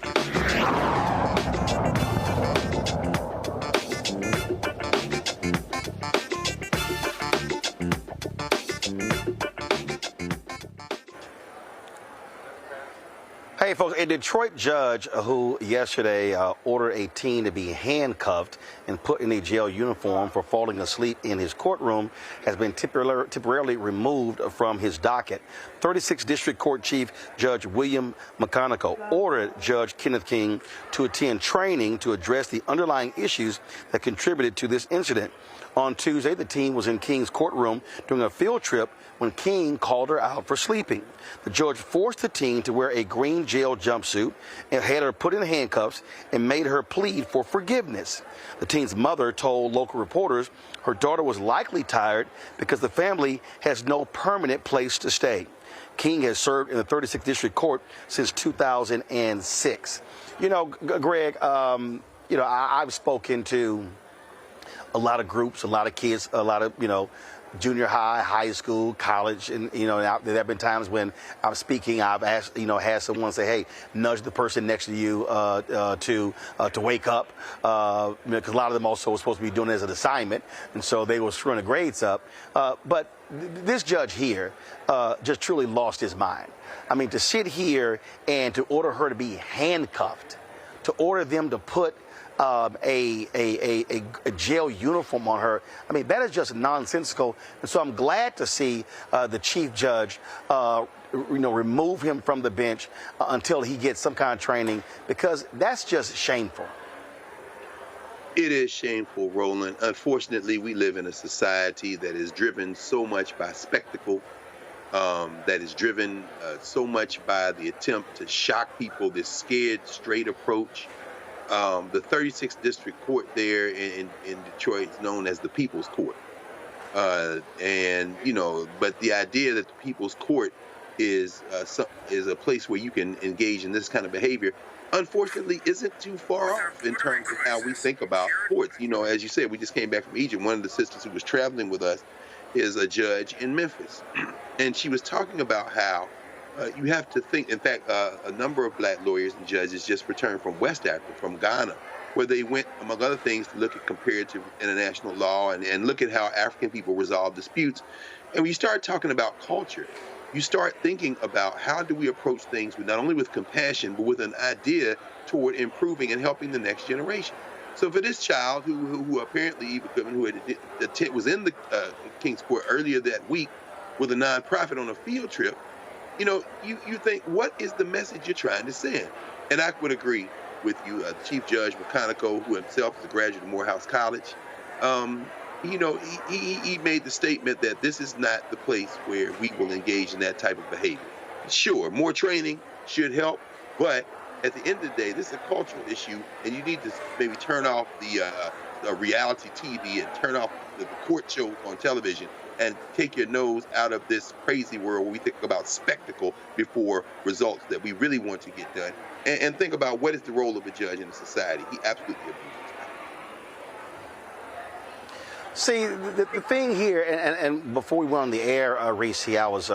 Hey, folks, a Detroit judge who yesterday ordered a teen to be handcuffed and put in a jail uniform for falling asleep in his courtroom has been temporarily removed from his docket. 36th District Court Chief Judge William McConaughey ordered Judge Kenneth King to attend training to address the underlying issues that contributed to this incident. On Tuesday, the teen was in King's courtroom during a field trip when King called her out for sleeping. The judge forced the teen to wear a green jail jumpsuit and had her put in handcuffs and made her plead for forgiveness. The teen's mother told local reporters her daughter was likely tired because the family has no permanent place to stay. King has served in the 36th District Court since 2006. Greg, I've spoken to a lot of groups, a lot of kids, a lot of, junior high, high school, college, and there have been times when I'm speaking, I've asked, had someone say, "Hey, nudge the person next to you to wake up," because a lot of them also were supposed to be doing it as an assignment, and so they were screwing the grades up. But this judge here just truly lost his mind. I mean, to sit here and to order her to be handcuffed, to order them to put a jail uniform on her. I mean, that is just nonsensical. And so I'm glad to see the chief judge, remove him from the bench until he gets some kind of training, because that's just shameful. It is shameful, Roland. Unfortunately, we live in a society that is driven so much by spectacle, that is driven so much by the attempt to shock people, this scared straight approach. The 36th District Court there in Detroit is known as the People's Court. But the idea that the People's Court is a place where you can engage in this kind of behavior, unfortunately, isn't too far off in terms of how we think about courts. As you said, we just came back from Egypt. One of the sisters who was traveling with us is a judge in Memphis. And she was talking about how you have to think, in fact, a number of black lawyers and judges just returned from West Africa, from Ghana, where they went, among other things, to look at comparative international law and look at how African people resolve disputes. And when you start talking about culture, you start thinking about how do we approach things with not only with compassion, but with an idea toward improving and helping the next generation. So for this child who apparently was in the King's Court earlier that week with a nonprofit on a field trip, you think, what is the message you're trying to send? And I would agree with you, Chief Judge McConaughey, who himself is a graduate of Morehouse College. He made the statement that this is not the place where we will engage in that type of behavior. Sure, more training should help, but at the end of the day, this is a cultural issue, and you need to maybe turn off the reality TV and turn off the court shows on television and take your nose out of this crazy world where we think about spectacle before results that we really want to get done, and think about what is the role of a judge in a society. He absolutely abuses that. See, the thing here, and before we went on the air, Reese, I was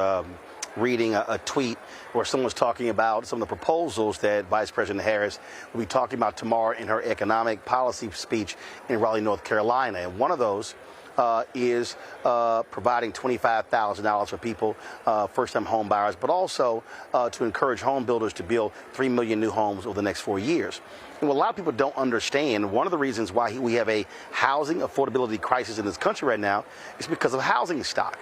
reading a tweet where someone was talking about some of the proposals that Vice President Harris will be talking about tomorrow in her economic policy speech in Raleigh, North Carolina. And one of those is providing $25,000 for people, first-time home buyers, but also to encourage home builders to build 3 million new homes over the next 4 years. And what a lot of people don't understand, one of the reasons why we have a housing affordability crisis in this country right now is because of housing stock.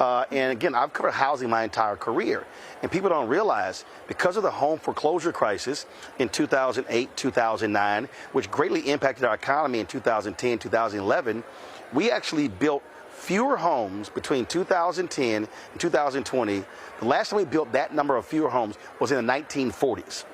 And again, I've covered housing my entire career, and people don't realize because of the home foreclosure crisis in 2008, 2009, which greatly impacted our economy in 2010, 2011, we actually built fewer homes between 2010 and 2020. The last time we built that number of fewer homes was in the 1940s.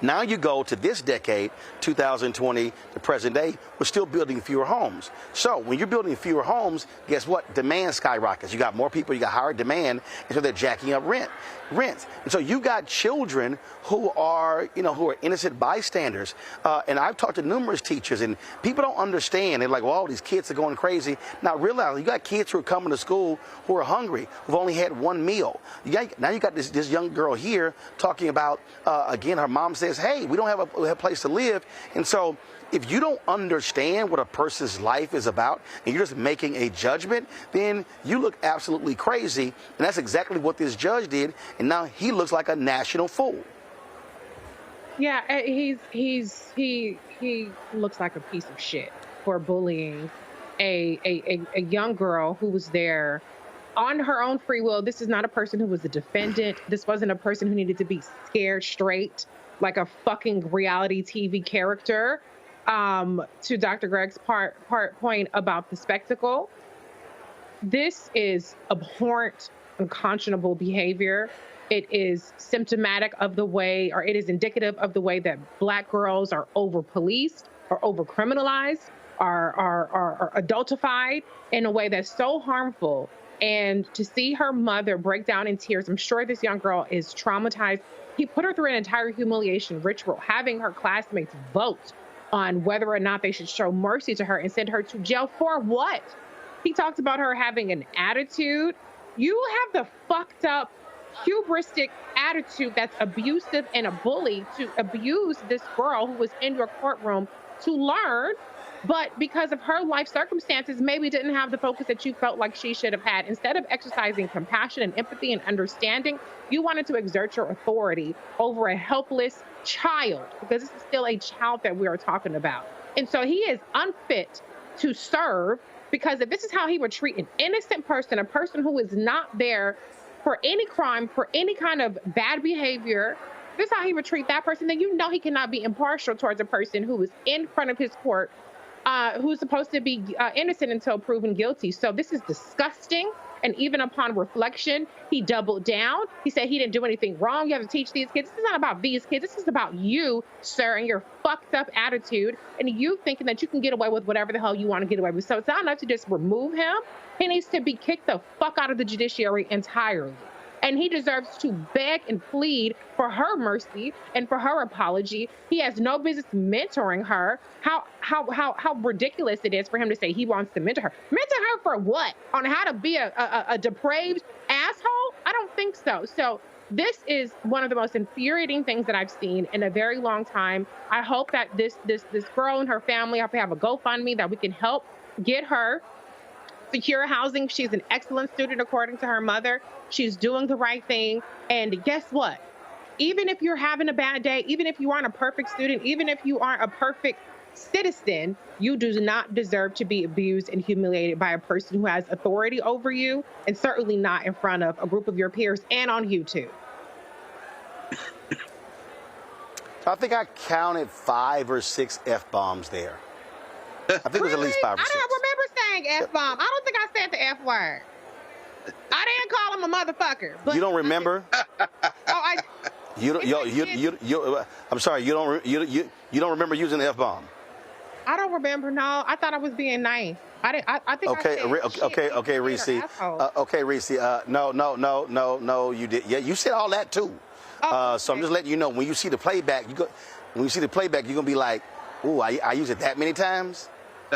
Now you go to this decade, 2020, the present day, we're still building fewer homes. So when you're building fewer homes, guess what? Demand skyrockets. You got more people, you got higher demand, and so they're jacking up rents. And so you got children who are innocent bystanders. And I've talked to numerous teachers, and people don't understand. They're like, well, these kids are going crazy. Now realize you got kids who are coming to school who are hungry, who've only had one meal. Now you got this young girl here talking about, again, her mom says, hey, we don't have a place to live. And so if you don't understand what a person's life is about and you're just making a judgment, then you look absolutely crazy. And that's exactly what this judge did. And now he looks like a national fool. Yeah, he looks like a piece of shit for bullying a young girl who was there on her own free will. This is not a person who was a defendant. This wasn't a person who needed to be scared straight like a fucking reality TV character. To Dr. Greg's point about the spectacle, this is abhorrent, unconscionable behavior. It is symptomatic of the way, or it is indicative of the way that Black girls are over-policed, or over-criminalized, are adultified in a way that's so harmful. And to see her mother break down in tears, I'm sure this young girl is traumatized. He put her through an entire humiliation ritual, having her classmates vote on whether or not they should show mercy to her and send her to jail for what? He talked about her having an attitude. You have the fucked up, hubristic attitude that's abusive and a bully to abuse this girl who was in your courtroom to learn, but because of her life circumstances, maybe didn't have the focus that you felt like she should have had. Instead of exercising compassion and empathy and understanding, you wanted to exert your authority over a helpless child, because this is still a child that we are talking about. And so he is unfit to serve, because if this is how he would treat an innocent person, a person who is not there for any crime, for any kind of bad behavior, if this is how he would treat that person, then you know he cannot be impartial towards a person who is in front of his court, who's supposed to be innocent until proven guilty. So this is disgusting. And even upon reflection, he doubled down. He said he didn't do anything wrong. You have to teach these kids. This is not about these kids. This is about you, sir, and your fucked up attitude, and you thinking that you can get away with whatever the hell you want to get away with. So it's not enough to just remove him. He needs to be kicked the fuck out of the judiciary entirely. And he deserves to beg and plead for her mercy and for her apology. He has no business mentoring her. How ridiculous it is for him to say he wants to mentor her. Mentor her for what? On how to be a depraved asshole? I don't think so. So this is one of the most infuriating things that I've seen in a very long time. I hope that this girl and her family, I hope they have a GoFundMe that we can help get her secure housing. She's an excellent student according to her mother. She's doing the right thing. And guess what? Even if you're having a bad day, even if you aren't a perfect student, even if you aren't a perfect citizen, you do not deserve to be abused and humiliated by a person who has authority over you, and certainly not in front of a group of your peers and on YouTube. I think I counted 5 or 6 F-bombs there. I think it was at least 5 or 6. I don't remember saying F-bomb. I don't think I said the F word. I didn't call him a motherfucker. But you don't remember? I'm sorry. You don't remember using the F-bomb? I don't remember. No, I thought I was being nice. I think. Okay, Reese. Okay, Reese. No, you did. Yeah, you said all that too. So I'm just letting you know, when you see the playback, you're gonna be like, "Ooh, I use it that many times."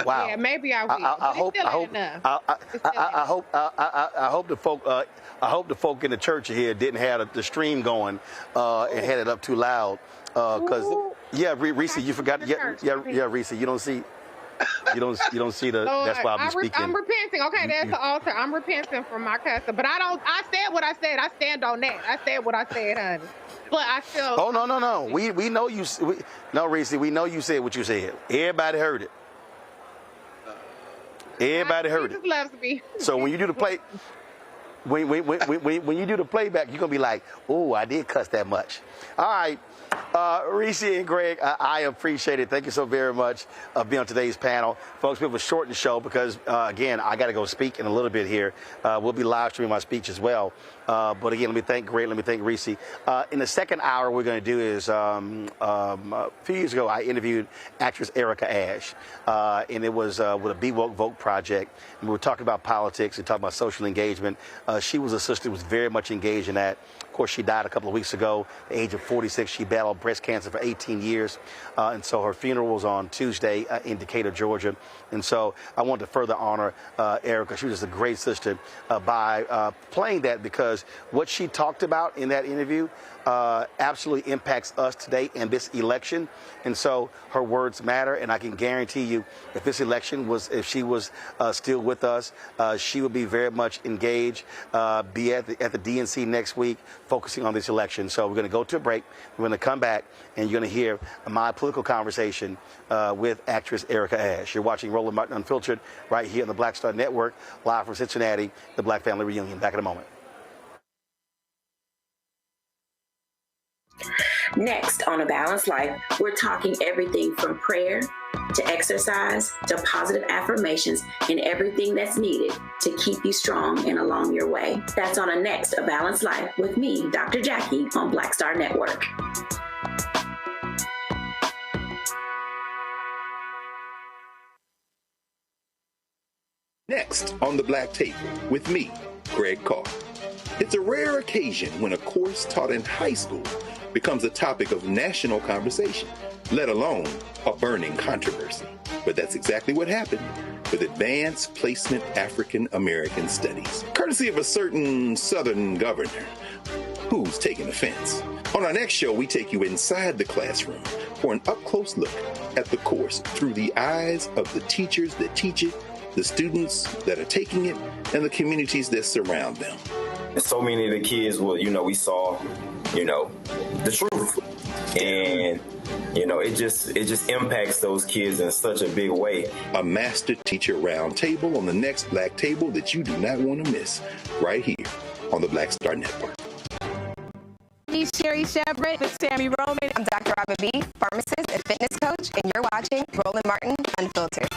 Wow. Yeah, maybe I will. I hope the folk in the church here didn't have the stream going and had it up too loud. Because Reese, you forgot. Yeah, Reese, you don't see the. That's why I'm speaking. I'm repenting. Okay, there's the altar. I'm repenting from my cussing, but I said what I said. I stand on that. I said what I said, honey. But I still. Oh no. We know you. No, Reese, we know you said what you said. Everybody heard it. Everybody heard it. Loves me. So when you do the play, when you do the playback, you're gonna be like, "Oh, I did cuss that much." All right, Reese and Greg, I appreciate it. Thank you so very much for being on today's panel, folks. We have a shortened show because again, I got to go speak in a little bit here. We'll be live streaming my speech as well. But again, let me thank Greg. Let me thank Reese. In the second hour, we're going to do is a few years ago, I interviewed actress Erica Ash, and it was with a Be Woke Vote project. And we were talking about politics and talking about social engagement. She was a sister who was very much engaged in that. Of course, she died a couple of weeks ago, at the age of 46. She battled breast cancer for 18 years. And so her funeral was on Tuesday in Decatur, Georgia. And so I wanted to further honor Erica. She was just a great sister by playing that, because what she talked about in that interview absolutely impacts us today in this election. And so her words matter. And I can guarantee you, if this election was, if she was still with us, she would be very much engaged, be at the DNC next week, focusing on this election. So we're going to go to a break. We're going to come back, and you're going to hear my political conversation with actress Erica Ash. You're watching Roland Martin Unfiltered right here on the Black Star Network, live from Cincinnati, the Black Family Reunion. Back in a moment. Next on A Balanced Life, we're talking everything from prayer to exercise to positive affirmations and everything that's needed to keep you strong and along your way. That's on a next A Balanced Life with me, Dr. Jackie, on Black Star Network. Next on the Black Table with me, Greg Carr. It's a rare occasion when a course taught in high school becomes a topic of national conversation, let alone a burning controversy. But that's exactly what happened with Advanced Placement African American Studies, courtesy of a certain Southern governor who's taking offense. On our next show, we take you inside the classroom for an up-close look at the course through the eyes of the teachers that teach it, the students that are taking it, and the communities that surround them. And so many of the kids, we saw, the truth. And, it just impacts those kids in such a big way. A master teacher roundtable on the next Black Table that you do not want to miss, right here on the Black Star Network. He's Sherry Shepard with Sammy Roman. I'm Dr. Robert B., pharmacist and fitness coach, and you're watching Roland Martin Unfiltered.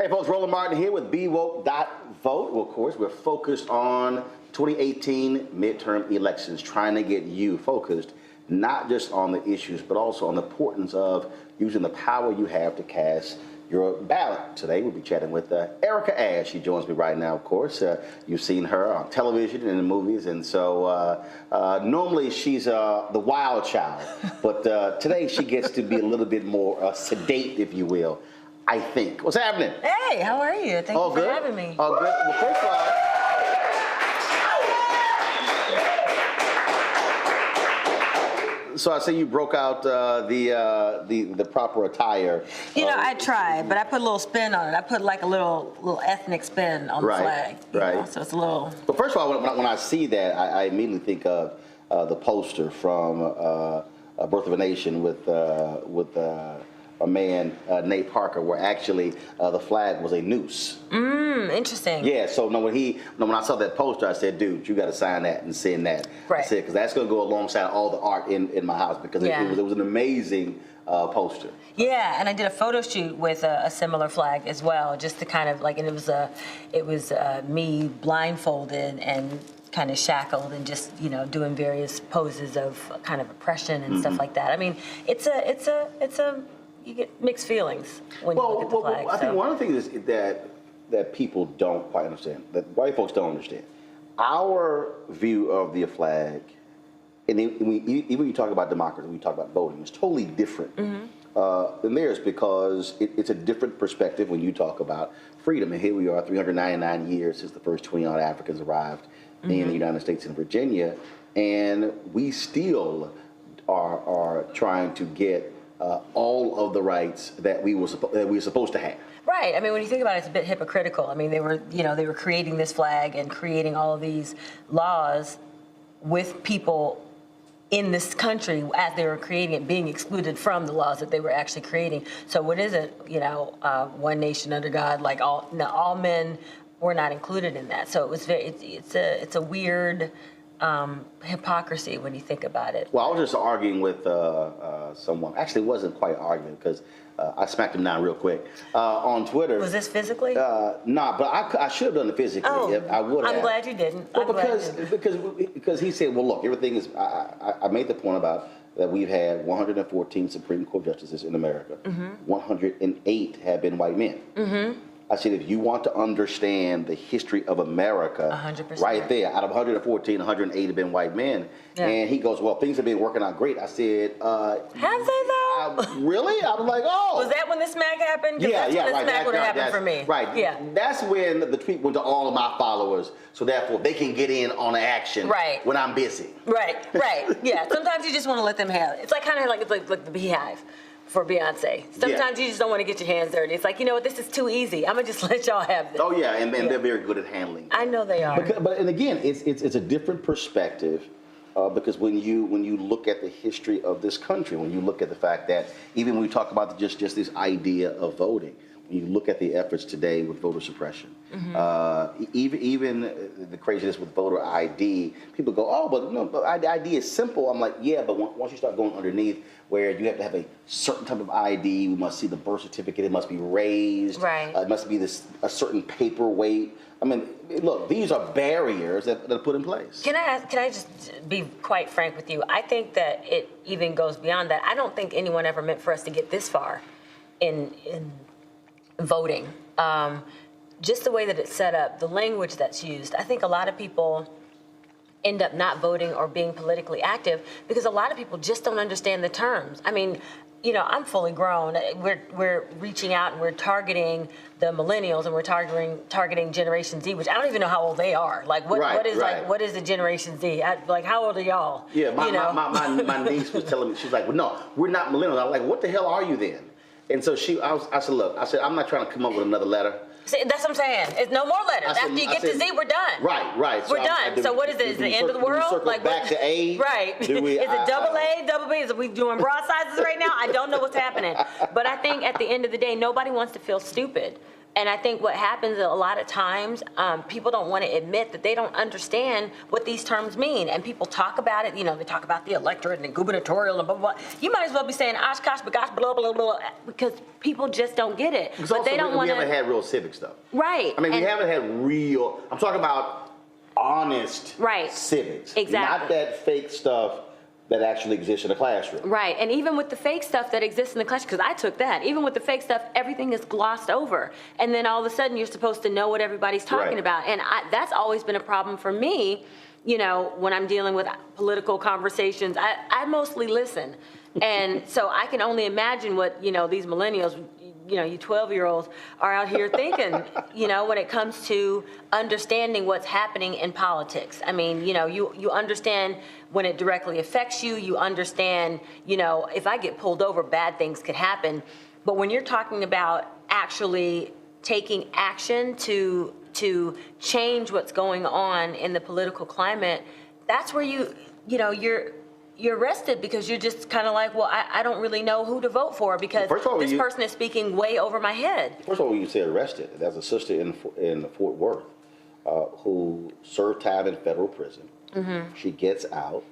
Hey folks, Roland Martin here with BWoke.vote. Well, of course, we're focused on 2018 midterm elections, trying to get you focused not just on the issues, but also on the importance of using the power you have to cast your ballot. Today, we'll be chatting with Erica Ash. She joins me right now, of course. You've seen her on television and in the movies, and so normally she's the wild child, but today she gets to be a little bit more sedate, if you will. I think. What's happening? Hey, how are you? Thank you for having me. All good. Well, first of all, so I see you broke out the proper attire. I tried, but I put a little spin on it. I put like a little ethnic spin on the flag. Right. So it's a little. But first of all, when I see that, I immediately think of the poster from Birth of a Nation with a man, Nate Parker, where actually the flag was a noose. Interesting. Yeah, so when I saw that poster, I said, dude, you got to sign that and send that. Right. I said, because that's going to go alongside all the art in my house, because it was an amazing poster. Yeah, and I did a photo shoot with a similar flag as well, just to kind of like, and it was me blindfolded and kind of shackled and just doing various poses of kind of oppression and stuff like that. I mean, it's a you get mixed feelings when you look at the flag. I think one of the things is that people don't quite understand, that white folks don't understand. Our view of the flag, and even when you talk about democracy, when you talk about voting, it's totally different than theirs, because it's a different perspective when you talk about freedom. And here we are, 399 years since the first 20-odd Africans arrived in the United States and Virginia, and we still are trying to get all of the rights that we were supposed to have. Right. I mean, when you think about it, it's a bit hypocritical. I mean, they were creating this flag and creating all of these laws with people in this country as they were creating it, being excluded from the laws that they were actually creating. So what is it? One nation under God, like all men were not included in that. So it was it's a weird hypocrisy when you think about it. Well, I was just arguing with someone. Actually, it wasn't quite an argument, because I smacked him down real quick on Twitter. Was this physically? Nah, but I should have done it physically. If I would have. I'm glad you didn't. Well, because he said, well, look, everything is. I made the point about that we've had 114 Supreme Court justices in America. 108 have been white men. I said, if you want to understand the history of America, 100%. right there, out of 114, 108 have been white men. Yeah. And he goes, well, things have been working out great. I said, have they though? Really? I was like, oh. Was that when the smack happened? Yeah, that's when the smack would have happened for me. Right. Yeah. That's when the tweet went to all of my followers, so therefore they can get in on the action when I'm busy. Right. Yeah. Sometimes you just want to let them have it. It's like kind of like the Beehive for Beyonce. Sometimes you just don't want to get your hands dirty. It's like, you know what, this is too easy. I'm going to just let y'all have this. Oh, yeah, and they're very good at handling. I know they are. But and again, it's a different perspective Because when you look at the history of this country, when you look at the fact that even when we talk about just this idea of voting, when you look at the efforts today with voter suppression, even the craziness with voter ID, people go, oh, but no, but ID is simple. I'm like, yeah, but once you start going underneath, where you have to have a certain type of ID, we must see the birth certificate, it must be raised, it must be a certain paperweight. I mean, look, these are barriers that are put in place. Can I just be quite frank with you? I think that it even goes beyond that. I don't think anyone ever meant for us to get this far in voting. Just the way that it's set up, the language that's used. I think a lot of people end up not voting or being politically active because a lot of people just don't understand the terms. I mean, you know, I'm fully grown. We're reaching out and we're targeting the millennials and we're targeting Generation Z, which I don't even know how old they are. Like, what is the Generation Z? Like, how old are y'all? Yeah, my niece was telling me, she's like, well, no, we're not millennials. I'm like, what the hell are you then? And so I said, look, I'm not trying to come up with another letter. See, that's what I'm saying. It's no more letters. After you get to Z, we're done. Right. We're done. So what is it? Is it the end of the world? Like back to A? Right. Is it double A, double B? Is we doing broad sizes right now? I don't know what's happening. But I think at the end of the day, nobody wants to feel stupid. And I think what happens a lot of times, people don't want to admit that they don't understand what these terms mean. And people talk about it, you know, they talk about the electorate and the gubernatorial and blah, blah, blah. You might as well be saying Oshkosh, bagosh, blah, blah, blah, because people just don't get it. Because but they don't want to. We haven't had real civics, though. Right. I mean, we haven't had real, I'm talking about honest civics. Exactly. Not that fake stuff that actually exists in the classroom. Right, and even with the fake stuff that exists in the classroom, because I took that, even with the fake stuff, everything is glossed over. And then all of a sudden, you're supposed to know what everybody's talking about. And that's always been a problem for me, you know, when I'm dealing with political conversations. I mostly listen. And so I can only imagine what, you know, these millennials, you know, you 12-year-olds are out here thinking, you know, when it comes to understanding what's happening in politics. I mean, you know, you understand when it directly affects you. You understand, you know, if I get pulled over, bad things could happen. But when you're talking about actually taking action to change what's going on in the political climate, that's where you're arrested because you're just kind of like, well, I don't really know who to vote for because this person is speaking way over my head. First of all, when you say arrested, there's a sister in Fort Worth who served time in federal prison. She gets out.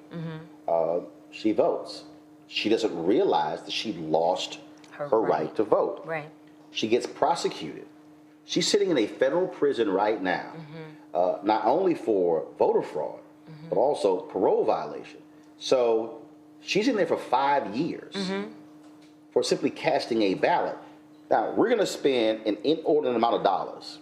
She votes. She doesn't realize that she lost her right to vote. Right. She gets prosecuted. She's sitting in a federal prison right now, not only for voter fraud, but also parole violation. So she's in there for 5 years for simply casting a ballot. Now, we're going to spend an inordinate amount of dollars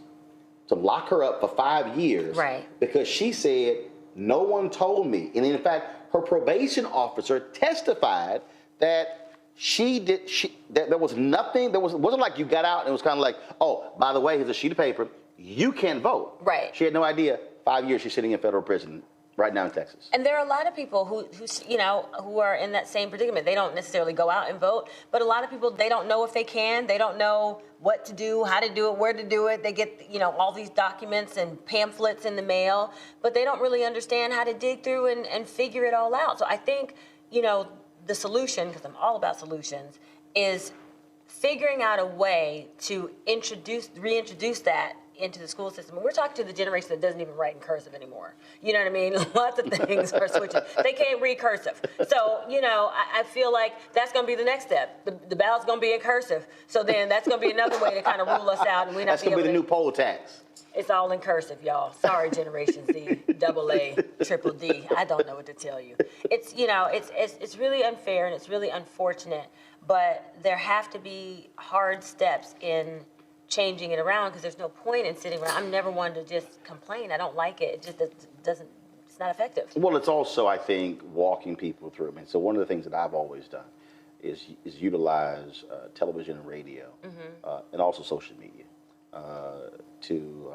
to lock her up for 5 years because she said, no one told me. And in fact, her probation officer testified that that there was nothing, it wasn't like you got out and it was kind of like, oh, by the way, here's a sheet of paper, you can't vote. Right. She had no idea. 5 years she's sitting in federal prison right now in Texas. And there are a lot of people who you know, who are in that same predicament. They don't necessarily go out and vote, but a lot of people, they don't know if they can. They don't know what to do, how to do it, where to do it. They get, you know, all these documents and pamphlets in the mail, but they don't really understand how to dig through and figure it all out. So I think, you know, the solution, because I'm all about solutions, is figuring out a way to reintroduce that into the school system. And we're talking to the generation that doesn't even write in cursive anymore. You know what I mean? Lots of things are switching. They can't read cursive. So, you know, I feel like that's going to be the next step. The ballot's going to be in cursive. So then that's going to be another way to kind of rule us out. And we're not that's going to be the new poll tax. It's all in cursive, y'all. Sorry, Generation Z, double A, triple D. I don't know what to tell you. It's, you know, it's really unfair and it's really unfortunate, but there have to be hard steps in changing it around because there's no point in sitting around. I'm never one to just complain. I don't like it. It just doesn't, it's not effective. Well, it's also, I think, walking people through. I mean, so one of the things that I've always done is utilize television and radio and also social media to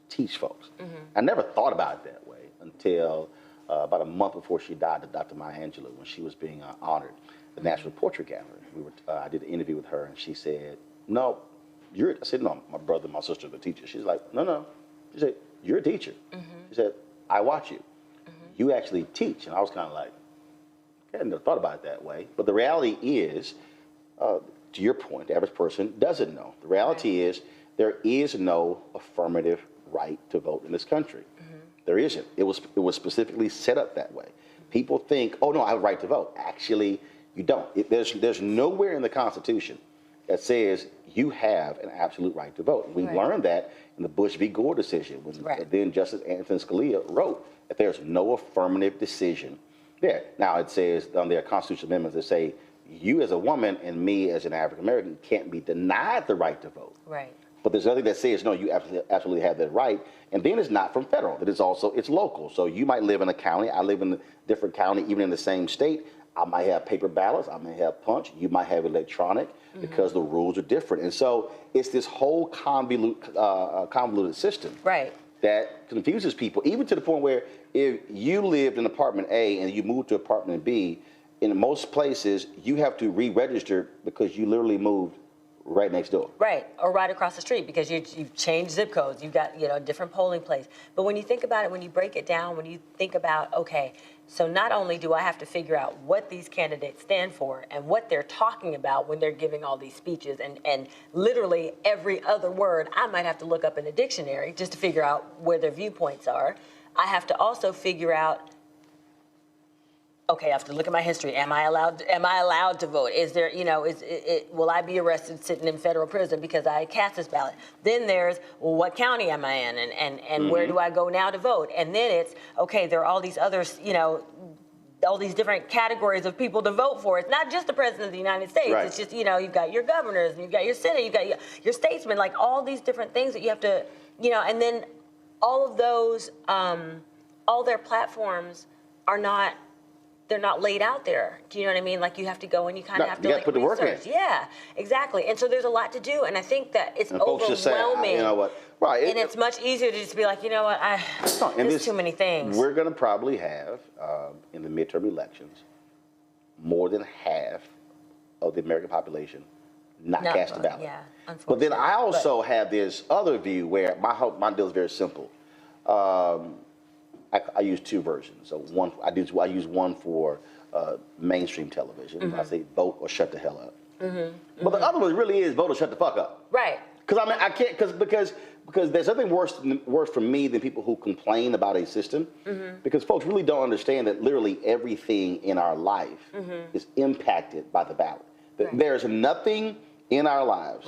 teach folks. I never thought about it that way until about a month before she died, Dr. Maya Angelou, when she was being honored at the National Portrait Gallery. I did an interview with her, and she said, no, I said, no, my brother and my sister are the teacher. She's like, no. She said, you're a teacher. She said, I watch you. you actually teach. And I was kind of like, I hadn't thought about it that way. But the reality is, to your point, the average person doesn't know. The reality is there is no affirmative right to vote in this country. There isn't. It was specifically set up that way. People think, oh no, I have a right to vote. Actually, you don't. There's nowhere in the Constitution that says you have an absolute right to vote. We learned that in the Bush v. Gore decision when then Justice Antonin Scalia wrote that there's no affirmative decision there. Now it says on their constitutional amendments that say you as a woman and me as an African American can't be denied the right to vote. Right. But there's nothing that says no, you absolutely have that right. And then it's not from federal. That is also it's local. So you might live in a county. I live in a different county, even in the same state. I might have paper ballots. I may have punch. You might have electronic because the rules are different. And so it's this whole convoluted system that confuses people, even to the point where if you lived in apartment A and you moved to apartment B, in most places you have to re-register because you literally moved right next door. Right, or right across the street because you've changed zip codes. You've got, a different polling place. But when you think about it, when you break it down, when you think about, okay, so not only do I have to figure out what these candidates stand for and what they're talking about when they're giving all these speeches and literally every other word I might have to look up in a dictionary just to figure out where their viewpoints are. I have to also figure out, okay, I have to look at my history. Am I allowed to vote? Is there, will I be arrested sitting in federal prison because I cast this ballot? Then there's, well, what county am I in, and where do I go now to vote? And then it's, okay, there are all these others, all these different categories of people to vote for. It's not just the president of the United States. Right. It's just, you've got your governors, and you've got your senate, you've got your statesmen, like all these different things that you have to, and then all of those, all their platforms are not, they're not laid out there. Do you know what I mean? Like you have to go and you kind of have to like put the work in. Yeah, exactly. And so there's a lot to do. And I think that it's overwhelming. Folks just say, you know what? Right. And it's much easier to just be like, you know what? There's too many things. We're going to probably have in the midterm elections more than half of the American population not cast a ballot. Yeah, unfortunately. But then I also have this other view where my deal is very simple. I use two versions. So one, I use one for mainstream television. I say vote or shut the hell up. But the other one really is vote or shut the fuck up. Right. Because I can't because there's nothing worse for me than people who complain about a system. Because folks really don't understand that literally everything in our life is impacted by the ballot. There's nothing in our lives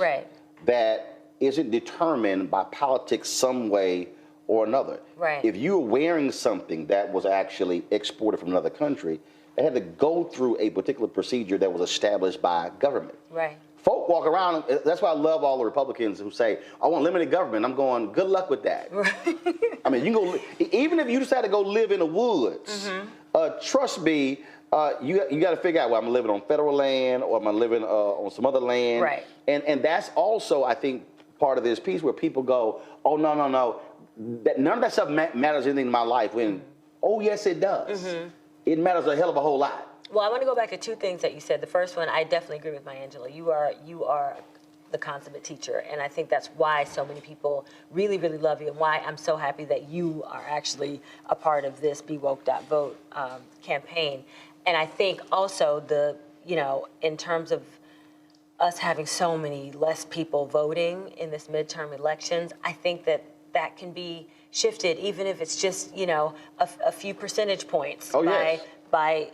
that isn't determined by politics some way or another. Right. If you were wearing something that was actually exported from another country, they had to go through a particular procedure that was established by government. Right. Folk walk around, that's why I love all the Republicans who say, I want limited government. I'm going, good luck with that. Right. I mean, you can go, even if you decide to go live in the woods, trust me, you got to figure out, well, I'm living on federal land or am I living on some other land? Right. And that's also, I think, part of this piece where people go, oh, no. None of that stuff matters anything in my life when, oh, yes, it does. It matters a hell of a whole lot. Well, I want to go back to two things that you said. The first one, I definitely agree with Angela. You are the consummate teacher, and I think that's why so many people really, really love you, and why I'm so happy that you are actually a part of this BeWoke.vote campaign. And I think also in terms of us having so many less people voting in this midterm elections, I think that can be shifted, even if it's just, a few percentage points by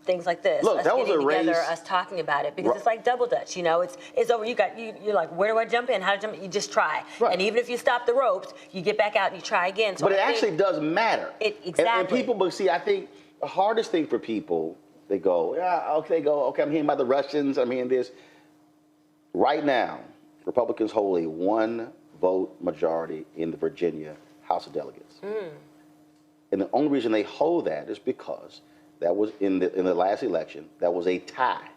things like this. Look, us that was a race. Together, us talking about it, because it's like double dutch. It's over. You're like, where do I jump in? How to jump in? You just try. Right. And even if you stop the ropes, you get back out and you try again. So but it actually does matter. Exactly. And people, but see, I think the hardest thing for people, they go, okay, I'm hearing about the Russians, I'm hearing this. Right now, Republicans hold a one-vote majority in the Virginia House of Delegates. And the only reason they hold that is because that was in the last election, that was a tie.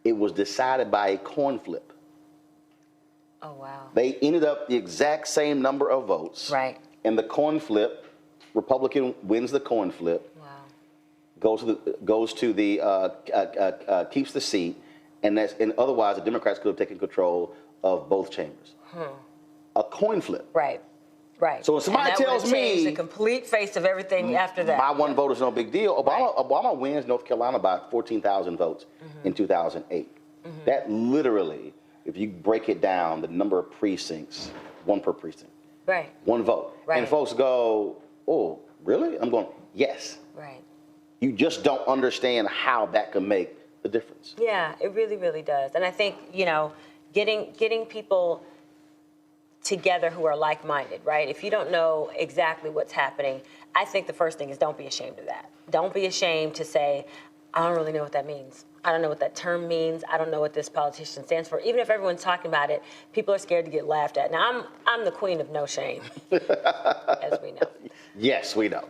It was decided by a coin flip. Oh, wow. They ended up the exact same number of votes. Right. And the coin flip, Republican wins the coin flip. Wow. Keeps the seat, and otherwise the Democrats could have taken control of both chambers. A coin flip. Right. Right. So when somebody and that tells changed me the complete face of everything after that. my one vote is no big deal, Obama wins North Carolina by 14,000 votes in 2008. That literally, if you break it down, the number of precincts, one per precinct. Right. One vote. Right. And folks go, oh, really? I'm going, yes. Right. You just don't understand how that can make a difference. Yeah, it really, really does. And I think, getting people together who are like-minded, right? If you don't know exactly what's happening, I think the first thing is don't be ashamed of that. Don't be ashamed to say, I don't really know what that means. I don't know what that term means. I don't know what this politician stands for. Even if everyone's talking about it, people are scared to get laughed at. Now, I'm the queen of no shame, as we know. Yes, we know.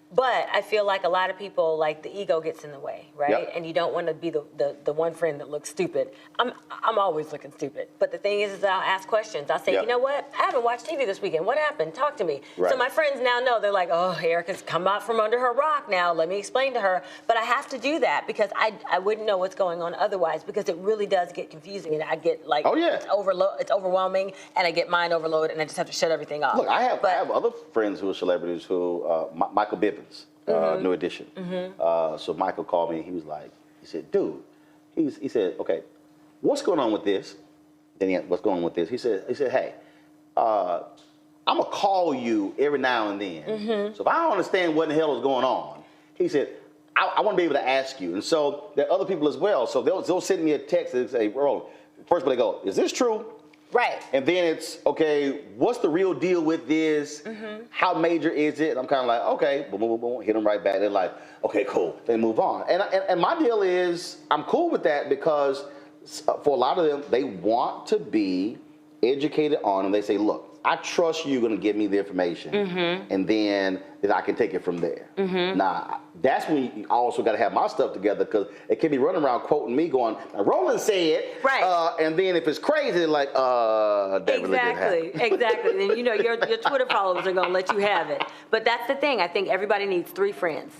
But I feel like a lot of people, like the ego gets in the way, right? Yep. And you don't want to be the one friend that looks stupid. I'm always looking stupid. But the thing is I'll ask questions. I'll say, Yep. you know what? I haven't watched TV this weekend. What happened? Talk to me. Right. So my friends now know. They're like, oh, Erica's come out from under her rock now. Let me explain to her. But I have to do that because I wouldn't know what's going on otherwise, because it really does get confusing. And I get like, it's overwhelming, and I get mind overload, and I just have to shut everything off. Look, I have other friends who are celebrities who, Michael Bibbins, New Edition. So Michael called me, he was like, he said, dude, he said, okay, what's going on with this? Then he had, what's going on with this? He said, hey, I'm gonna call you every now and then. So if I don't understand what in the hell is going on, he said, I want to be able to ask you. And so there are other people as well. So they'll send me a text and say, Roland, first they go, is this true? Right. And then it's, okay, what's the real deal with this? How major is it? And I'm kind of like, okay, boom, boom, boom, boom, hit them right back. They're like, okay, cool. They move on. And my deal is, I'm cool with that because for a lot of them, they want to be educated on, and they say, look, I trust you're going to give me the information, and then I can take it from there. Now, that's when you also got to have my stuff together, because it can be running around quoting me going, Roland said, right. And then if it's crazy, like, that really didn't happen. Exactly. And your Twitter followers are going to let you have it. But that's the thing. I think everybody needs 3 friends.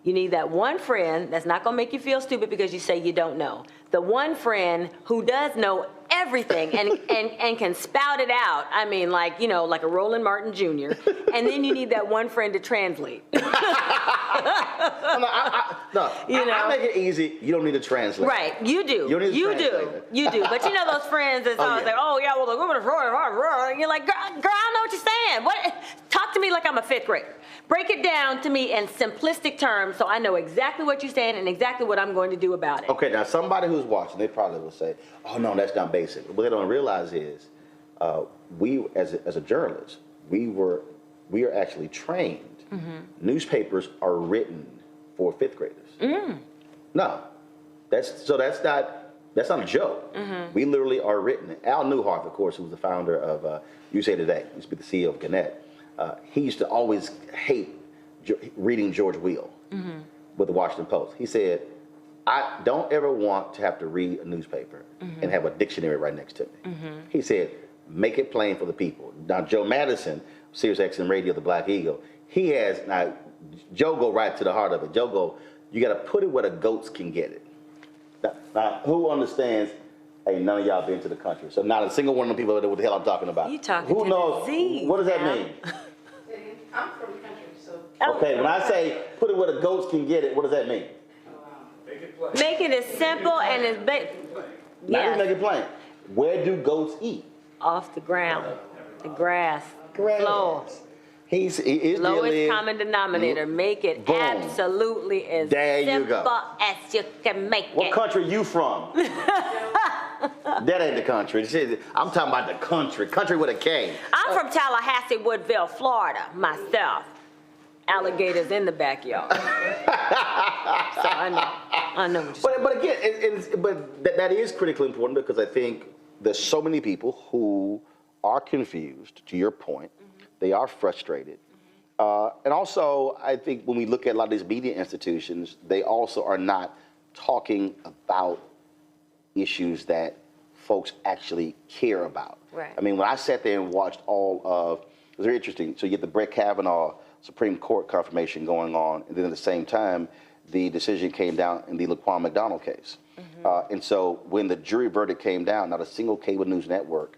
You need that one friend that's not going to make you feel stupid because you say you don't know. The one friend who does know everything and can spout it out. I mean, like a Roland Martin Jr. And then you need that one friend to translate. I make it easy. You don't need to translate. Right, you do. You do. But those friends that's always like, oh yeah, well, you're like, girl, I don't know what you're saying. What? Talk to me like I'm a 5th grader. Break it down to me in simplistic terms so I know exactly what you're saying and exactly what I'm going to do about it. Okay, now somebody who's watching, they probably will say, oh no, that's not basic. What they don't realize is we, as a journalist, we are actually trained. Newspapers are written for 5th graders. No, that's not a joke. We literally are written. Al Newhart, of course, who was the founder of USA Today, used to be the CEO of Gannett. He used to always hate reading George Will with the Washington Post. He said, I don't ever want to have to read a newspaper and have a dictionary right next to me. He said, make it plain for the people. Now, Joe Madison, Sirius XM Radio, the Black Eagle, Joe go right to the heart of it. Joe go, you got to put it where the goats can get it. Now, who understands? Hey, none of y'all been to the country, so not a single one of the people know what the hell I'm talking about. You talking who to knows? the Z, what does that mean? I'm from the country, so. Okay, when I say put it where the goats can get it, what does that mean? Make it as simple and as Not make it plain. Where do goats eat? Off the ground, the grass, floor. His Lowest common denominator. Make it absolutely as simple as you can make it. What country are you from? That ain't the country. I'm talking about the country. Country with a K. I'm from Tallahassee, Woodville, Florida, myself. Alligators in the backyard. So I know what you're saying. But again, that is critically important, because I think there's so many people who are confused, to your point. They are frustrated. And also, I think when we look at a lot of these media institutions, they also are not talking about issues that folks actually care about. Right. I mean, when I sat there and watched all of, it was very interesting. So you get the Brett Kavanaugh Supreme Court confirmation going on, and then at the same time, the decision came down in the Laquan McDonald case. And so when the jury verdict came down, not a single cable news network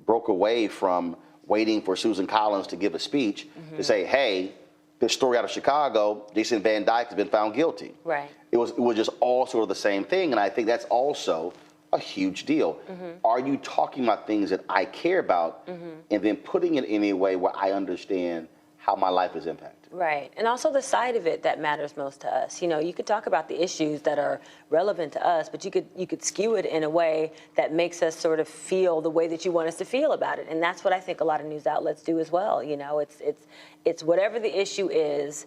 broke away from waiting for Susan Collins to give a speech to say, hey, this story out of Chicago, Jason Van Dyke has been found guilty. Right. It was just all sort of the same thing, and I think that's also a huge deal. Are you talking about things that I care about and then putting it in a way where I understand how my life is impacted? Right, and also the side of it that matters most to us. You know, you could talk about the issues that are relevant to us, but you could skew it in a way that makes us sort of feel the way that you want us to feel about it, and that's what I think a lot of news outlets do as well. You know, it's whatever the issue is,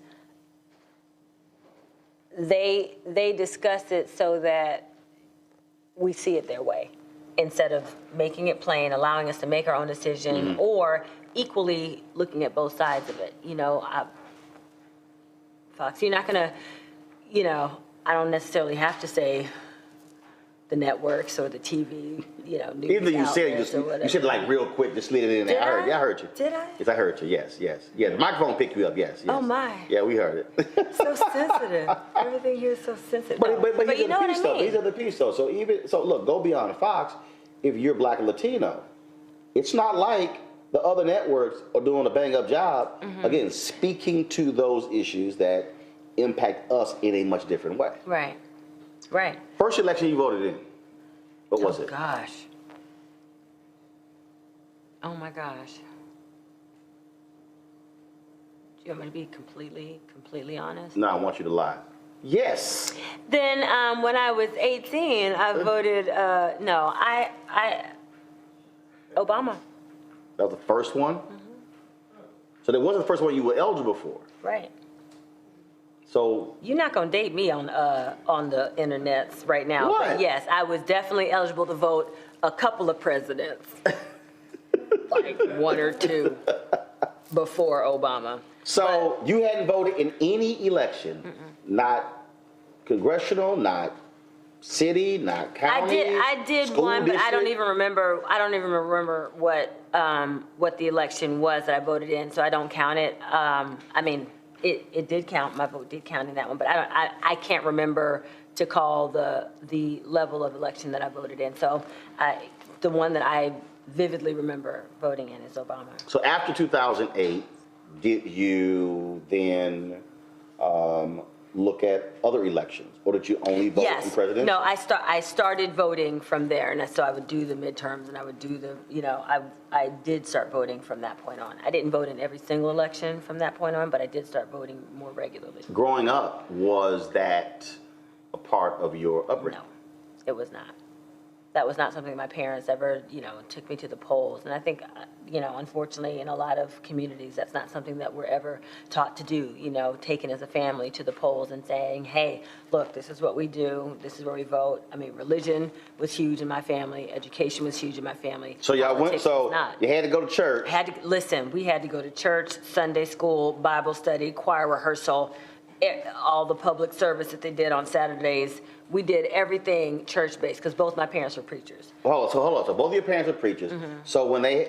they discuss it so that we see it their way, instead of making it plain, allowing us to make our own decision, or equally looking at both sides of it. You know, Fox, you're not gonna, you know, I don't necessarily have to say the networks or the TV, you know, news Either you said outlets you said like real quick, just slid it in there. I heard you. Did I? Yes, I heard you. Yes. Yeah, the microphone picked you up. Yes. Oh my. Yeah, we heard it. So sensitive. Everything here is so sensitive. But you know what I mean? These are the piece though. So look, go beyond Fox. If you're Black and Latino, it's not like the other networks are doing a bang up job. Again, speaking to those issues that impact us in a much different way. Right. Right. First election you voted in. What was it? Oh gosh. Oh my gosh. Do you want me to be completely honest? No, I want you to lie. Yes. Then when I was 18, I voted, Obama. That was the first one? So that wasn't the first one you were eligible for. Right. So you're not gonna date me on the internets right now. What? But yes, I was definitely eligible to vote a couple of presidents, like one or two before Obama. So you hadn't voted in any election, not congressional, not city, not county. I did one, but I don't even remember. I don't even remember what the election was that I voted in, so I don't count it. I mean, it did count. My vote did count in that one, but I can't remember to call the level of election that I voted in. So the one that I vividly remember voting in is Obama. So after 2008, did you then look at other elections, or did you only vote in presidential? No, I started voting from there, and so I would do the midterms, and I would do the, you know, I did start voting from that point on. I didn't vote in every single election from that point on, but I did start voting more regularly. Growing up, was that a part of your upbringing? No, it was not. That was not something my parents ever, you know, took me to the polls. And I think, you know, unfortunately, in a lot of communities, that's not something that we're ever taught to do, you know, taken as a family to the polls and saying, hey, look, this is what we do, this is where we vote. I mean, religion was huge in my family, education was huge in my family. So y'all went, so you had to go to church. Listen, we had to go to church, Sunday school, Bible study, choir rehearsal, all the public service that they did on Saturdays. We did everything church-based because both my parents were preachers. Hold on. So both of your parents were preachers. So when they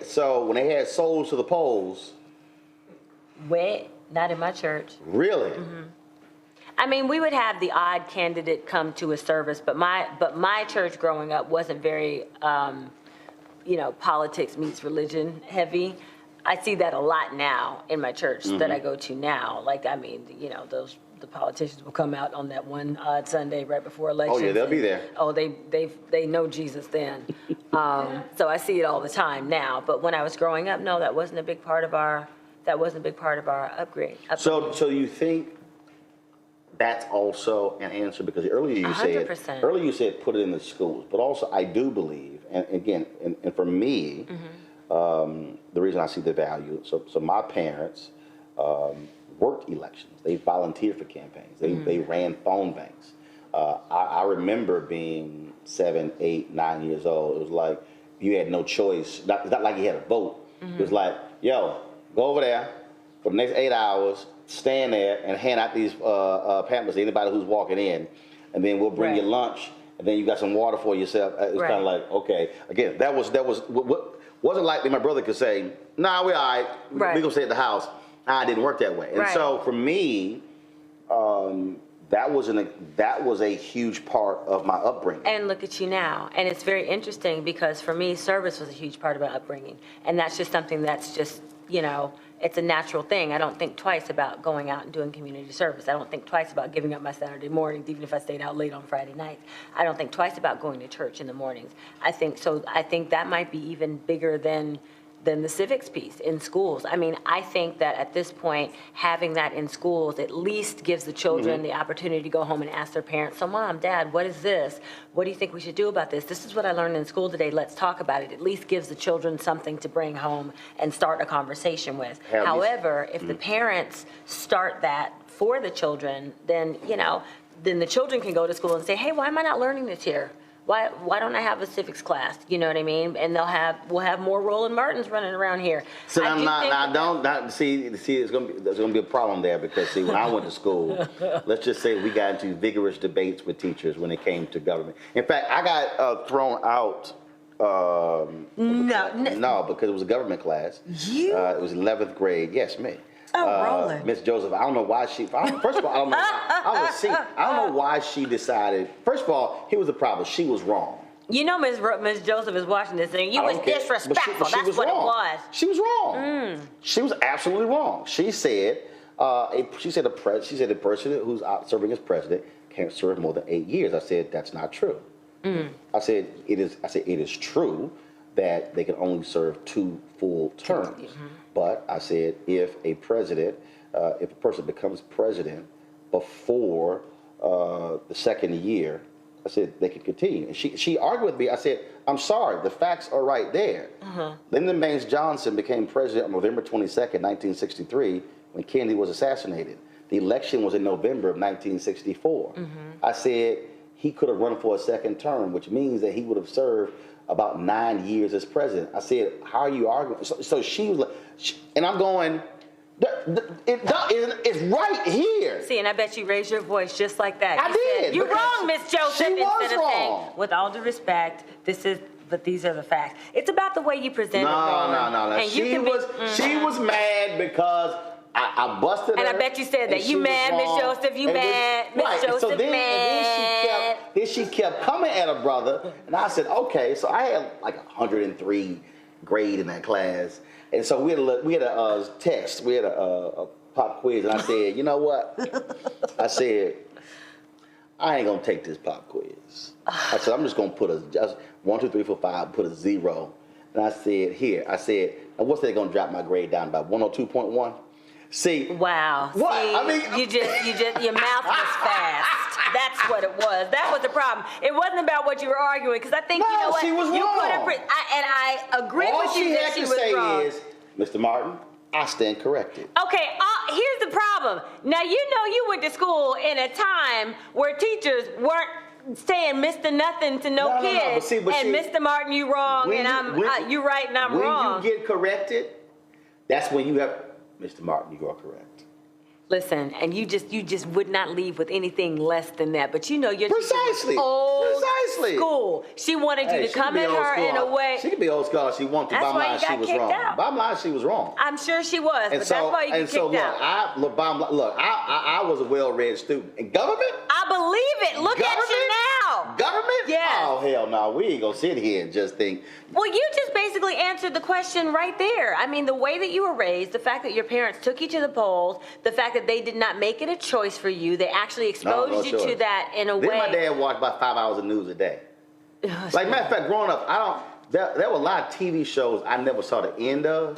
had souls to the polls. Not in my church. Really? I mean, we would have the odd candidate come to a service, but my church growing up wasn't very, you know, politics meets religion heavy. I see that a lot now in my church that I go to now. Like, I mean, you know, the politicians will come out on that one odd Sunday right before election. Oh yeah, they'll be there. Oh, they know Jesus then. So I see it all the time now. But when I was growing up, no, that wasn't a big part of our upgrade. So you think that's also an answer, because earlier you 100%. said put it in the schools, but also I do believe, and again, and for me, the reason I see the value. So my parents worked elections. They volunteered for campaigns. They ran phone banks. I remember being 7, 8, 9 years old. It was like you had no choice. It's not like you had a vote. It was like, yo, go over there for the next 8 hours, stand there and hand out these pamphlets to anybody who's walking in, and then we'll bring you lunch, and then you got some water for yourself. It's kind of like, okay. Again, that was what wasn't like my brother could say, nah, we're all right. We're going to stay at the house. It didn't work that way. And so for me, that was a huge part of my upbringing. And look at you now. And it's very interesting because for me, service was a huge part of my upbringing. And that's just something that's just, you know, it's a natural thing. I don't think twice about going out and doing community service. I don't think twice about giving up my Saturday mornings, even if I stayed out late on Friday nights. I don't think twice about going to church in the mornings. I think that might be even bigger than the civics piece in schools. I mean, I think that at this point, having that in schools at least gives the children the opportunity to go home and ask their parents, so Mom, Dad, what is this? What do you think we should do about this? This is what I learned in school today. Let's talk about it. At least gives the children something to bring home and start a conversation with. However, if the parents start that for the children, then, you know, then the children can go to school and say, hey, why am I not learning this here? Why don't I have a civics class? You know what I mean? And we'll have more Roland Martins running around here. So see, there's gonna be a problem there because see, when I went to school, let's just say we got into vigorous debates with teachers when it came to government. In fact, I got thrown out. No, because it was a government class. You? It was 11th grade. Yes, me. Oh, Roland. Miss Joseph, I don't know why she. First of all, I don't know. I don't know why she decided. First of all, here was the problem. She was wrong. You know, Miss Joseph is watching this thing. You was disrespectful. That's what it was. She was wrong. She was absolutely wrong. She said, a person who's out serving as president can't serve more than 8 years. I said that's not true. I said it is true that they can only serve 2 full terms. But I said, if a person becomes president before the second year, I said they can continue. And she argued with me. I said, I'm sorry, the facts are right there. Lyndon Baines Johnson became president on November 22nd, 1963, when Kennedy was assassinated. The election was in November of 1964. I said he could have run for a second term, which means that he would have served about 9 years as president. I said, how are you arguing? So she was like, and I'm going, it's right here. See, and I bet you raised your voice just like that. I did. You're wrong, Miss Joseph. She was instead of saying, with all due respect, but these are the facts. It's about the way you present it. No. And she was mad because I busted her. And I bet you said that. You mad, Miss Joseph? You mad, Miss Joseph? So then she kept coming at her brother, and I said, okay. So I had like 103 grade in that class, and so we had a test. We had a pop quiz, and I said, you know what? I said, I ain't gonna take this pop quiz. I said, I'm just gonna put just 1, 2, 3, 4, 5, put a 0. And I said, and what's that gonna drop my grade down by 102.1? See. Wow. What? See, I mean, your mouth was fast. That's what it was. That was the problem. It wasn't about what you were arguing, because I think, you know what? She was you wrong. And I agree with you that she was wrong. All she had to say is, Mr. Martin, I stand corrected. Okay, here's the problem. Now, you know you went to school in a time where teachers weren't saying Mr. Nothing to no kids. But see, Mr. Martin, you wrong, and you right and I'm wrong. When you get corrected, that's when you have, Mr. Martin, you are correct. Listen, and you just would not leave with anything less than that. But you know your Precisely. Old school. She wanted you to come at her in a way. She could be old school if she wanted to. That's why you got kicked out. Bottom line, she was wrong. I'm sure she was, but that's why you get kicked out. I was a well-read student. In government? I believe it. Look at you now. Government? Yeah. Oh, hell no. We ain't gonna sit here and just think. Well, you just basically answered the question right there. I mean, the way that you were raised, the fact that your parents took you to the polls, the fact that they did not make it a choice for you, they actually exposed you to that in a way. Then my dad watched about 5 hours of news a day. Like, matter of fact, growing up, there were a lot of TV shows I never saw the end of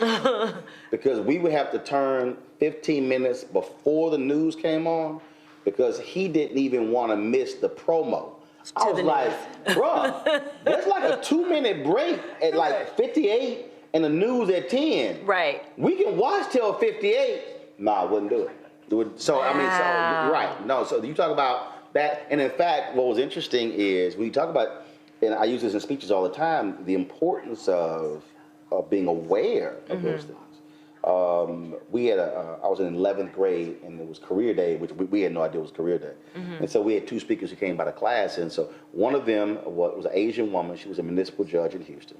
because we would have to turn 15 minutes before the news came on because he didn't even want to miss the promo. I was like, bruh, there's like a 2-minute break at like 58 and the news at 10. Right. We can watch till 58. No, I wouldn't do it. So, I mean, so, right. No, so you talk about that. And in fact, what was interesting is when you talk about, and I use this in speeches all the time, the importance of being aware of those things. I was in 11th grade, and it was career day, which we had no idea it was career day. And so we had 2 speakers who came by the class, and so one of them was an Asian woman. She was a municipal judge in Houston.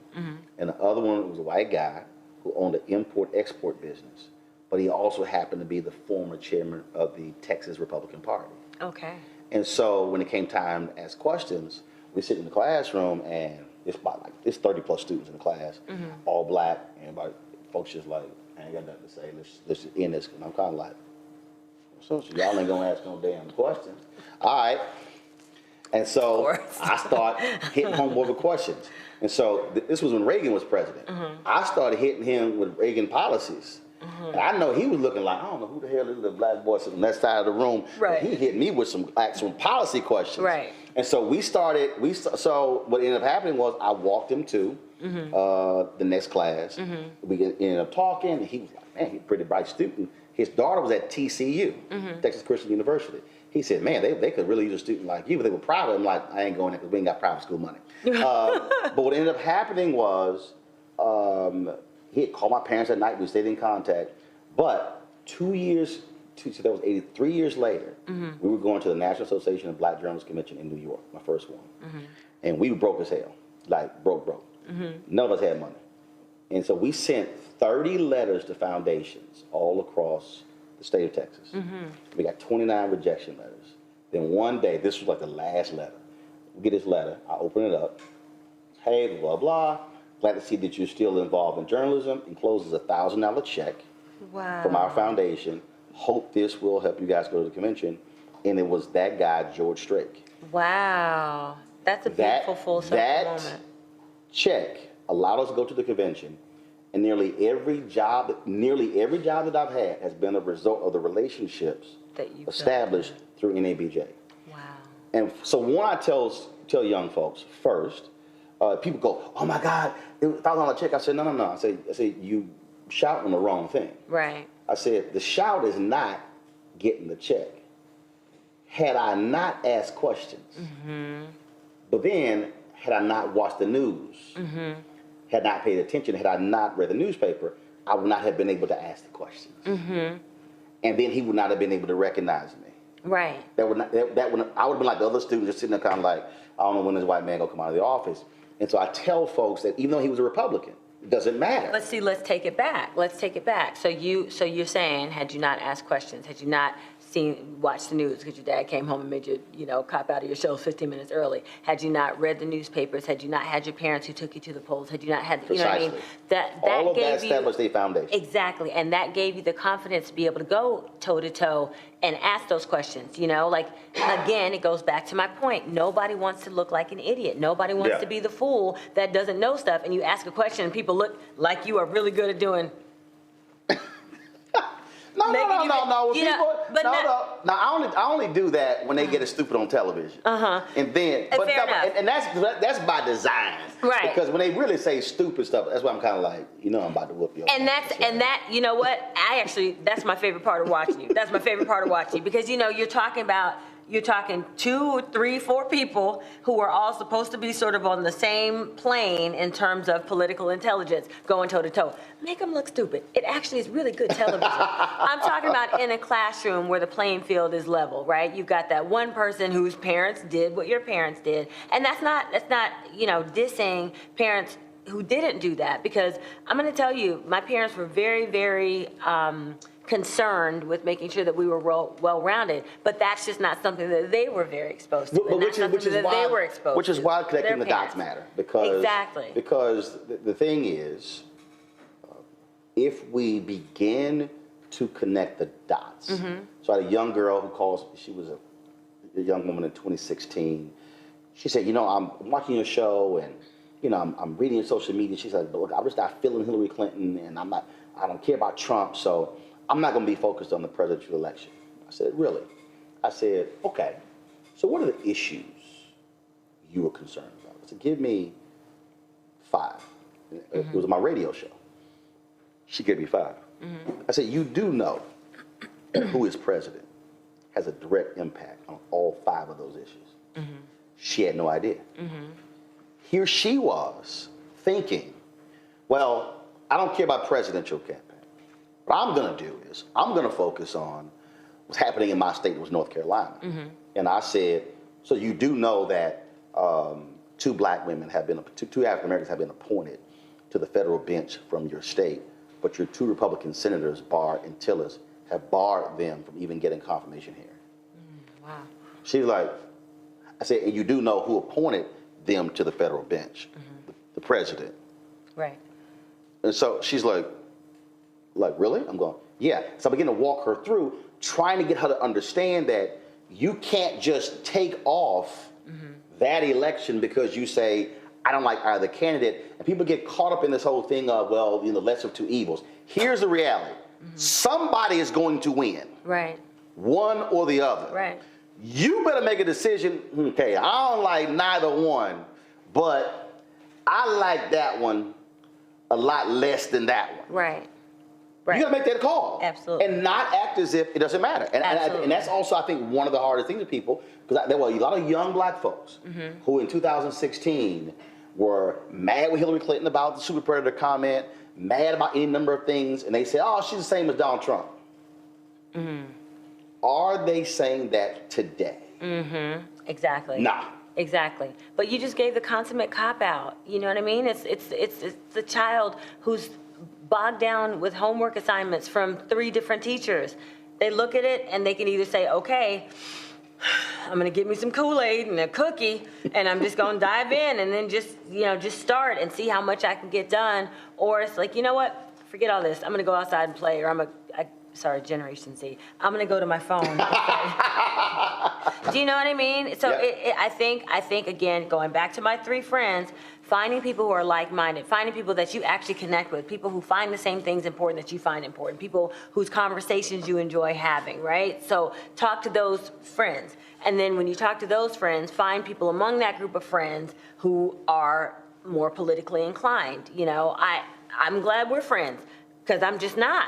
And the other one was a white guy who owned an import-export business, but he also happened to be the former chairman of the Texas Republican Party. Okay. And so when it came time to ask questions, we sit in the classroom and it's 30 plus students in the class, all black, and folks just like, I ain't got nothing to say. Let's just end this. And I'm kind of like, so y'all ain't gonna ask no damn questions. All right. And so I start hitting home with questions. And so this was when Reagan was president. I started hitting him with Reagan policies. And I know he was looking like, I don't know who the hell is the black boy sitting on that side of the room. Right. He hit me with some policy questions. Right. And so so what ended up happening was I walked him to the next class. We ended up talking, and he was like, man, he's a pretty bright student. His daughter was at TCU, Texas Christian University. He said, man, they could really use a student like you, but they were private. I'm like, I ain't going there because we ain't got private school money. But what ended up happening was he had called my parents at night. We stayed in contact. But 2 years, that was 83 years later, we were going to the National Association of Black Journalists Convention in New York, my first one. And we were broke as hell, like broke. None of us had money. And so we sent 30 letters to foundations all across the state of Texas. We got 29 rejection letters. Then one day, this was like the last letter. We get this letter, I open it up. Hey, blah, blah. Glad to see that you're still involved in journalism. Encloses a $1,000 check from our foundation. Hope this will help you guys go to the convention. And it was that guy, George Strait. Wow. That's a beautiful full circle moment. That check allowed us to go to the convention. And nearly every job that I've had has been a result of the relationships that you've established through NABJ. Wow. And so when I tell young folks, first, people go, oh my God, it was $1,000 check. I said, no. I say, you shout on the wrong thing. Right. I said, the shout is not getting the check. Had I not asked questions, but then had I not watched the news, had not paid attention, had I not read the newspaper, I would not have been able to ask the questions. And then he would not have been able to recognize me. Right. I would have been like the other students, just sitting there kind of like, I don't know when this white man gonna come out of the office. And so I tell folks that even though he was a Republican, it doesn't matter. Let's take it back. So you're saying, had you not asked questions, had you not watched the news because your dad came home and made you, cop out of your show 15 minutes early, had you not read the newspapers, had you not had your parents who took you to the polls, had you not had, you know what I mean? All of that established a foundation. Exactly, and that gave you the confidence to be able to go toe-to-toe and ask those questions, again, it goes back to my point. Nobody wants to look like an idiot. Nobody wants to be the fool that doesn't know stuff, and you ask a question and people look like you are really good at doing. No. I only do that when they get it stupid on television. And then, and that's by design. Right. Because when they really say stupid stuff, that's why I'm kind of like, I'm about to whoop you. You know what? That's my favorite part of watching you. That's my favorite part of watching you because you're talking 2, 3, 4 people who are all supposed to be sort of on the same plane in terms of political intelligence, going toe-to-toe. Make them look stupid. It actually is really good television. I'm talking about in a classroom where the playing field is level, right? You've got that one person whose parents did what your parents did. And that's not dissing parents who didn't do that, because I'm going to tell you, my parents were very, very concerned with making sure that we were well-rounded, but that's just not something that they were very exposed to. Which is why connecting the dots matter. Because the thing is, if we begin to connect the dots. So I had a young girl who calls. She was a young woman in 2016. She said, I'm watching your show and I'm reading your social media. She said, look, I just not feeling Hillary Clinton, and I don't care about Trump, so I'm not going to be focused on the presidential election. I said, really? I said, okay, so what are the issues you were concerned about? I said, give me 5. It was my radio show. She gave me 5. I said, you do know that who is president has a direct impact on all 5 of those issues. She had no idea. Here she was thinking, well, I don't care about presidential campaign. What I'm going to do is I'm going to focus on what's happening in my state, was North Carolina. And I said, so you do know that 2 black women have been, 2 African Americans have been appointed to the federal bench from your state, but your 2 Republican senators, Barr and Tillis, have barred them from even getting confirmation here. Wow. She's like, I said, and you do know who appointed them to the federal bench, the president. Right. And so she's like, really? I'm going, yeah. So I begin to walk her through, trying to get her to understand that you can't just take off that election because you say, I don't like either candidate. And people get caught up in this whole thing of, well, lesser of two evils. Here's the reality. Somebody is going to win. Right. One or the other. Right. You better make a decision. Okay, I don't like neither one, but I like that one a lot less than that one. Right. Right. You gotta make that call. Absolutely. And not act as if it doesn't matter. And that's also, I think, one of the hardest things to people, because there were a lot of young black folks who in 2016 were mad with Hillary Clinton about the super predator comment, mad about any number of things, and they said, oh, she's the same as Donald Trump. Are they saying that today? Exactly. Nah. Exactly. But you just gave the consummate cop-out. You know what I mean? It's the child who's bogged down with homework assignments from 3 different teachers. They look at it and they can either say, okay, I'm going to get me some Kool-Aid and a cookie, and I'm just going to dive in and then just start and see how much I can get done. Or it's like, you know what? Forget all this. I'm going to go outside and play, or sorry, Generation Z. I'm going to go to my phone. Do you know what I mean? So I think, again, going back to my 3 friends, finding people who are like-minded, finding people that you actually connect with, people who find the same things important that you find important, people whose conversations you enjoy having, right? So talk to those friends. And then when you talk to those friends, find people among that group of friends who are more politically inclined. I'm glad we're friends, because I'm just not,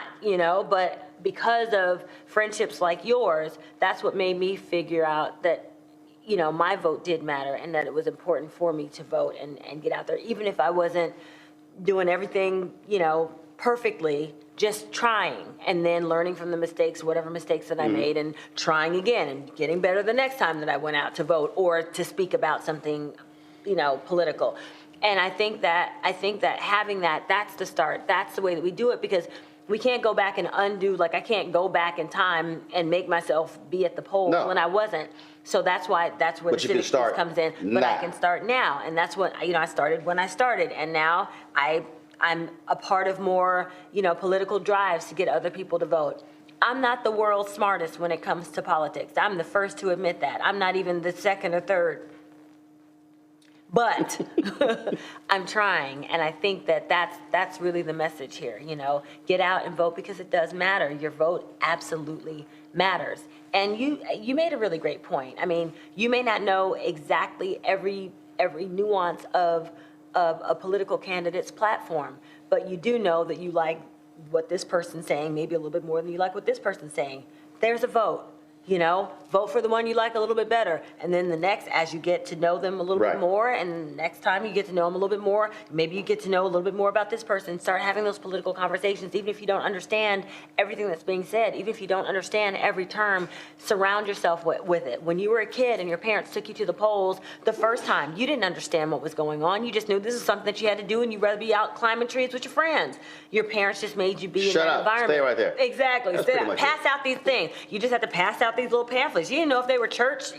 but because of friendships like yours, that's what made me figure out that, my vote did matter and that it was important for me to vote and get out there, even if I wasn't doing everything, perfectly, just trying and then learning from the mistakes, whatever mistakes that I made, and trying again and getting better the next time that I went out to vote or to speak about something, political. And I think that having that's the start. That's the way that we do it, because we can't go back and undo, I can't go back in time and make myself be at the polls when I wasn't. So that's where the civic piece comes in. But I can start now. And that's what, I started when I started. And now I'm a part of more, political drives to get other people to vote. I'm not the world's smartest when it comes to politics. I'm the first to admit that. I'm not even the second or third. But I'm trying, and I think that's really the message here. Get out and vote, because it does matter. Your vote absolutely matters. And you made a really great point. I mean, you may not know exactly every nuance of a political candidate's platform, but you do know that you like what this person's saying, maybe a little bit more than you like what this person's saying. There's a vote. Vote for the one you like a little bit better. And then the next, as you get to know them a little bit more, and next time you get to know them a little bit more, maybe you get to know a little bit more about this person, start having those political conversations, even if you don't understand everything that's being said, even if you don't understand every term, surround yourself with it. When you were a kid and your parents took you to the polls the first time, you didn't understand what was going on. You just knew this is something that you had to do, and you'd rather be out climbing trees with your friends. Your parents just made you be in that environment. Stay right there. Exactly. Pass out these things. You just have to pass out these little pamphlets. You didn't know if they were church,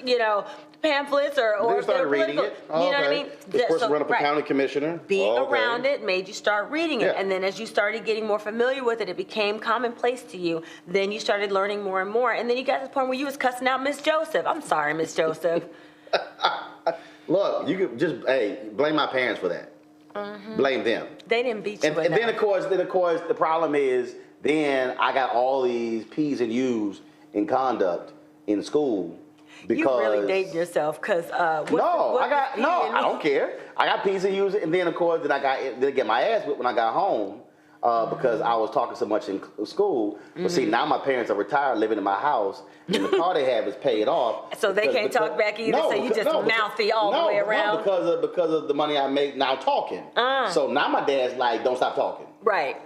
pamphlets or if they were political. You know what I mean? This person run up a county commissioner. Being around it made you start reading it. And then as you started getting more familiar with it, it became commonplace to you. Then you started learning more and more. And then you got to the point where you was cussing out Miss Joseph. I'm sorry, Miss Joseph. Look, you could just, blame my parents for that. Blame them. They didn't beat you. And then of course, the problem is, then I got all these P's and U's in conduct in school, because you really dated yourself, because I don't care. I got P's and U's, and then of course did I get my ass whipped when I got home because I was talking so much in school. But see, now my parents are retired, living in my house, and the car they have is paid off. So they can't talk back either. So you just mouthy all the way around. No, because of the money I make now talking. So now my dad's like, don't stop talking. Right.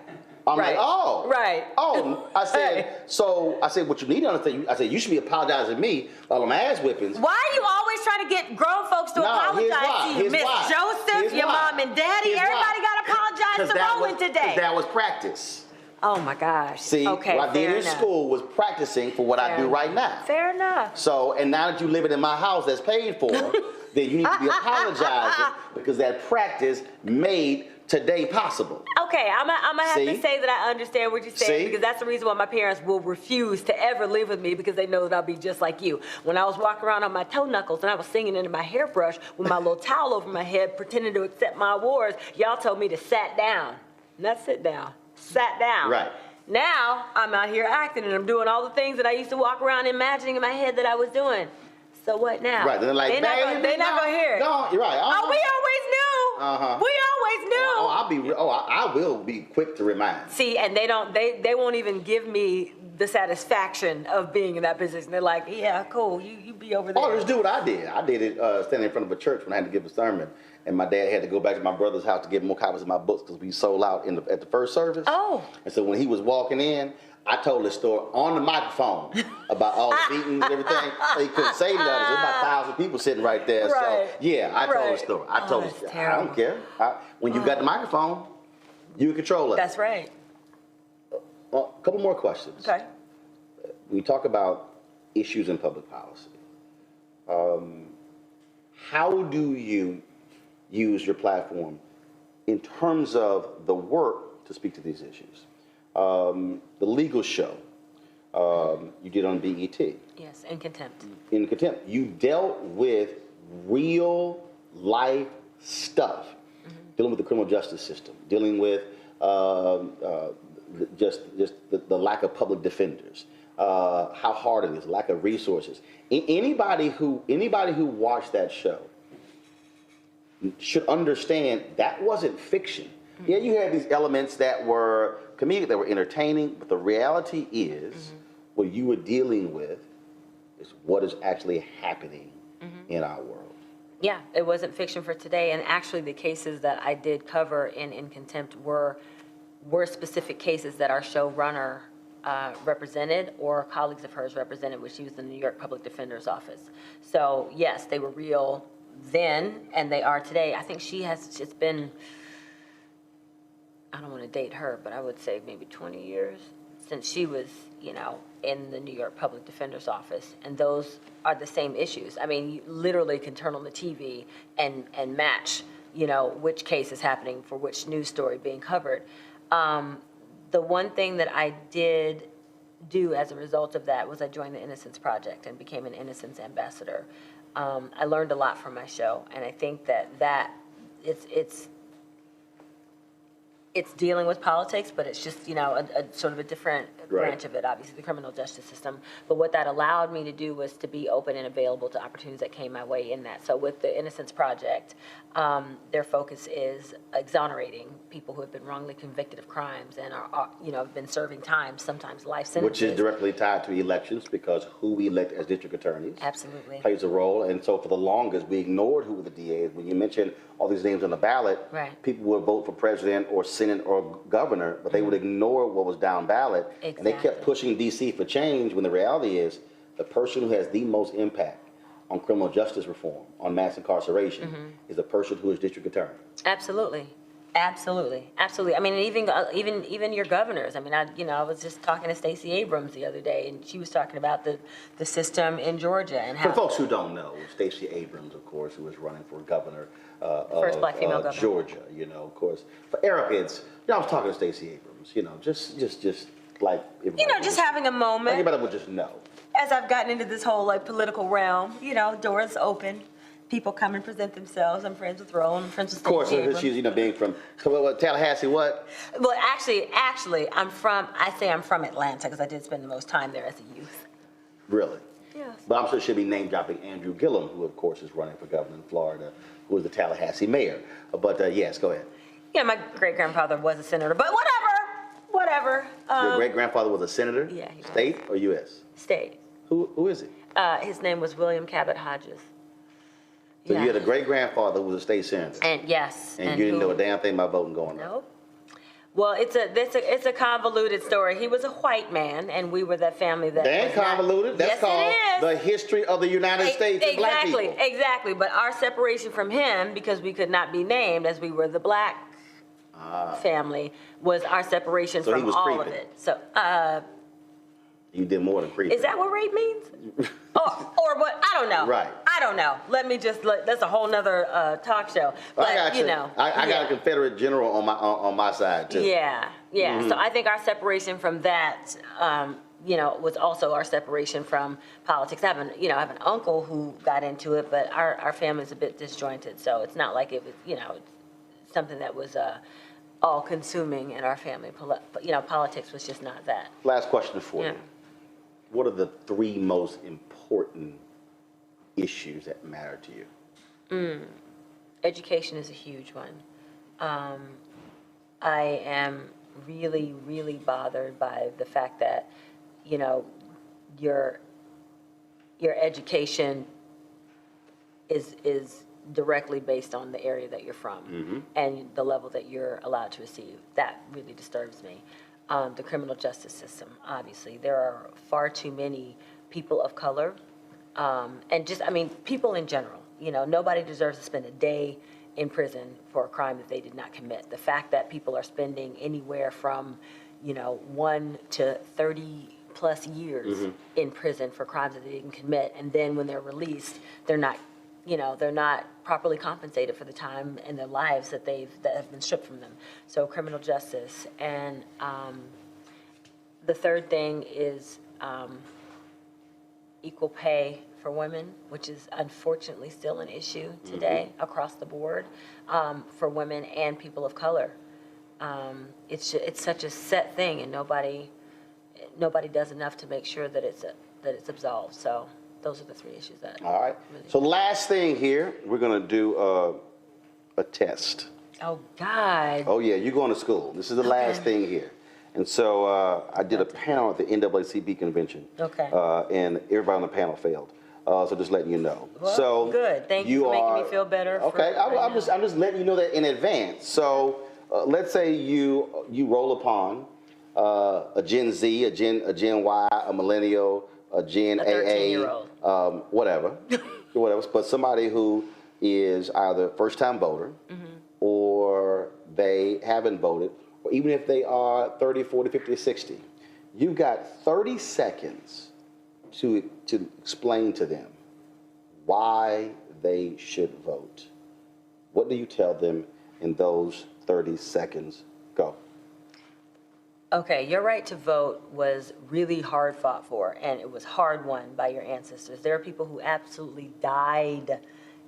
I'm like, oh. Right. Oh, I said, what you need to understand, I said, you should be apologizing to me while I'm ass whippings. Why are you always trying to get grown folks to apologize to you? Miss Joseph, your mom and daddy, everybody got to apologize to Roland today. Because that was practice. Oh my gosh. See, okay, what I did in enough. school was practicing for what I do right now. Fair enough. So, and now that you live in my house that's paid for, then you need to be apologizing because that practice made today possible. Okay, I'm gonna have to say that I understand what you're saying because that's the reason why my parents will refuse to ever live with me because they know that I'll be just like you. When I was walking around on my toe knuckles and I was singing into my hairbrush with my little towel over my head pretending to accept my awards, y'all told me to sat down. Not sit down. Sat down. Right. Now I'm out here acting and I'm doing all the things that I used to walk around imagining in my head that I was doing. So what now? Right. They're like, they're not gonna hear it. No, you're right. Oh, we always knew. We always knew. I will be quick to remind. See, and they won't even give me the satisfaction of being in that position. They're like, yeah, cool, you be over there. Oh, just do what I did. I did it standing in front of a church when I had to give a sermon. And my dad had to go back to my brother's house to get more copies of my books because we sold out at the first service. Oh. And so when he was walking in, I told the story on the microphone about all the beatings and everything. He couldn't say nothing. There's about 1,000 people sitting right there. Right. So, yeah, I told the story. I told the story. I don't care. When you got the microphone, you control it. That's right. A couple more questions. Okay. When you talk about issues in public policy, how do you use your platform in terms of the work to speak to these issues? The legal show you did on BET. Yes, in contempt. In contempt, you dealt with real life stuff, dealing with the criminal justice system, dealing with just the lack of public defenders, how hard it is, lack of resources. Anybody who watched that show should understand that wasn't fiction. Yeah, you had these elements that were comedic, that were entertaining, but the reality is what you were dealing with is what is actually happening in our world. Yeah, it wasn't fiction for today, and actually the cases that I did cover in contempt were specific cases that our showrunner represented or colleagues of hers represented, which she was the New York Public Defender's Office. So yes, they were real then, and they are today. I think it's been, I don't want to date her, but I would say maybe 20 years since she was, in the New York Public Defender's Office. And those are the same issues. I mean, you literally can turn on the TV and match, which case is happening for which news story being covered. The one thing that I did do as a result of that was I joined the Innocence Project and became an Innocence Ambassador. I learned a lot from my show, and I think that it's dealing with politics, but it's just, a sort of a different branch of it, obviously, the criminal justice system. But what that allowed me to do was to be open and available to opportunities that came my way in that. So with the Innocence Project, their focus is exonerating people who have been wrongly convicted of crimes and are have been serving time, sometimes life sentences. Which is directly tied to elections because who we elect as district attorneys plays a role. And so for the longest, we ignored who the DAs. When you mentioned all these names on the ballot, people would vote for president or Senate or governor, but they would ignore what was down ballot. And they kept pushing D.C. for change when the reality is the person who has the most impact on criminal justice reform, on mass incarceration, is a person who is district attorney. Absolutely. I mean, even your governors. I mean, I was just talking to Stacey Abrams the other day, and she was talking about the system in Georgia and how. For folks who don't know, Stacey Abrams, of course, who was running for governor first black female governor. Georgia. Of course, for arrogance. I was talking to Stacey Abrams. Just like just having a moment. Anybody would just know. As I've gotten into this whole political realm, doors open. People come and present themselves. I'm friends with Roland. I'm friends with Stacey Abrams. Of course, she's being from Tallahassee. What? Well, actually, I'm from Atlanta because I did spend the most time there as a youth. Really? Yes. But I'm sure she'll be name dropping Andrew Gillum, who of course is running for governor in Florida, who is the Tallahassee mayor. But yes, go ahead. Yeah, my great grandfather was a senator, but whatever. Your great grandfather was a senator. Yeah, he was. State or U.S. State. Who is he? His name was William Cabot Hodges. So you had a great-grandfather who was a state senator. And yes. And you didn't know a damn thing about voting going on. Nope. Well, it's a convoluted story. He was a white man, and we were that family that. That ain't convoluted. That's called the history of the United States and black people. Exactly. But our separation from him, because we could not be named, as we were the black family was our separation So he from was all of creeping. it. So, You did more than creeping. is that what rape means? or what? I don't know. Right. I don't know. That's a whole nother talk show. But, I got you. I got a Confederate general on my side too. Yeah. Mhm. So I think our separation from that, was also our separation from politics. I have an uncle who got into it, but our family's a bit disjointed. So it's not like it was, it's something that was all consuming in our family. Politics was just not that. Last question for you. What are the 3 most important issues that matter to you? Education is a huge one. I am really, really bothered by the fact that, your education is directly based on the area that you're from and the level that you're allowed to receive. That really disturbs me. The criminal justice system, obviously. There are far too many people of color and people in general. Nobody deserves to spend a day in prison for a crime that they did not commit. The fact that people are spending anywhere from, 1 to 30 plus years in prison for crimes that they didn't commit, and then when they're released, they're not properly compensated for the time in their lives that have been stripped from them. So criminal justice. And the third thing is equal pay for women, which is unfortunately still an issue today across the board for women and people of color. It's such a set thing, and nobody does enough to make sure that it's absolved. So those are the 3 issues that. All right. So last thing here, we're going to do a test. Oh, God. Oh, yeah, you're going to school. This is the last thing here. And so I did a panel at the NAACP convention. Okay. And everybody on the panel failed. So just letting you know. Well, so good. Thank you for making me feel better. Okay. I'm just letting you know that in advance. So let's say you roll upon a Gen Z, a Gen Y, a millennial, a Gen AA, 13-year-old. whatever, but somebody who is either first-time voter or they haven't voted, or even if they are 30, 40, 50, 60, you've got 30 seconds to explain to them why they should vote. What do you tell them in those 30 seconds? Go. Okay, your right to vote was really hard fought for, and it was hard won by your ancestors. There are people who absolutely died.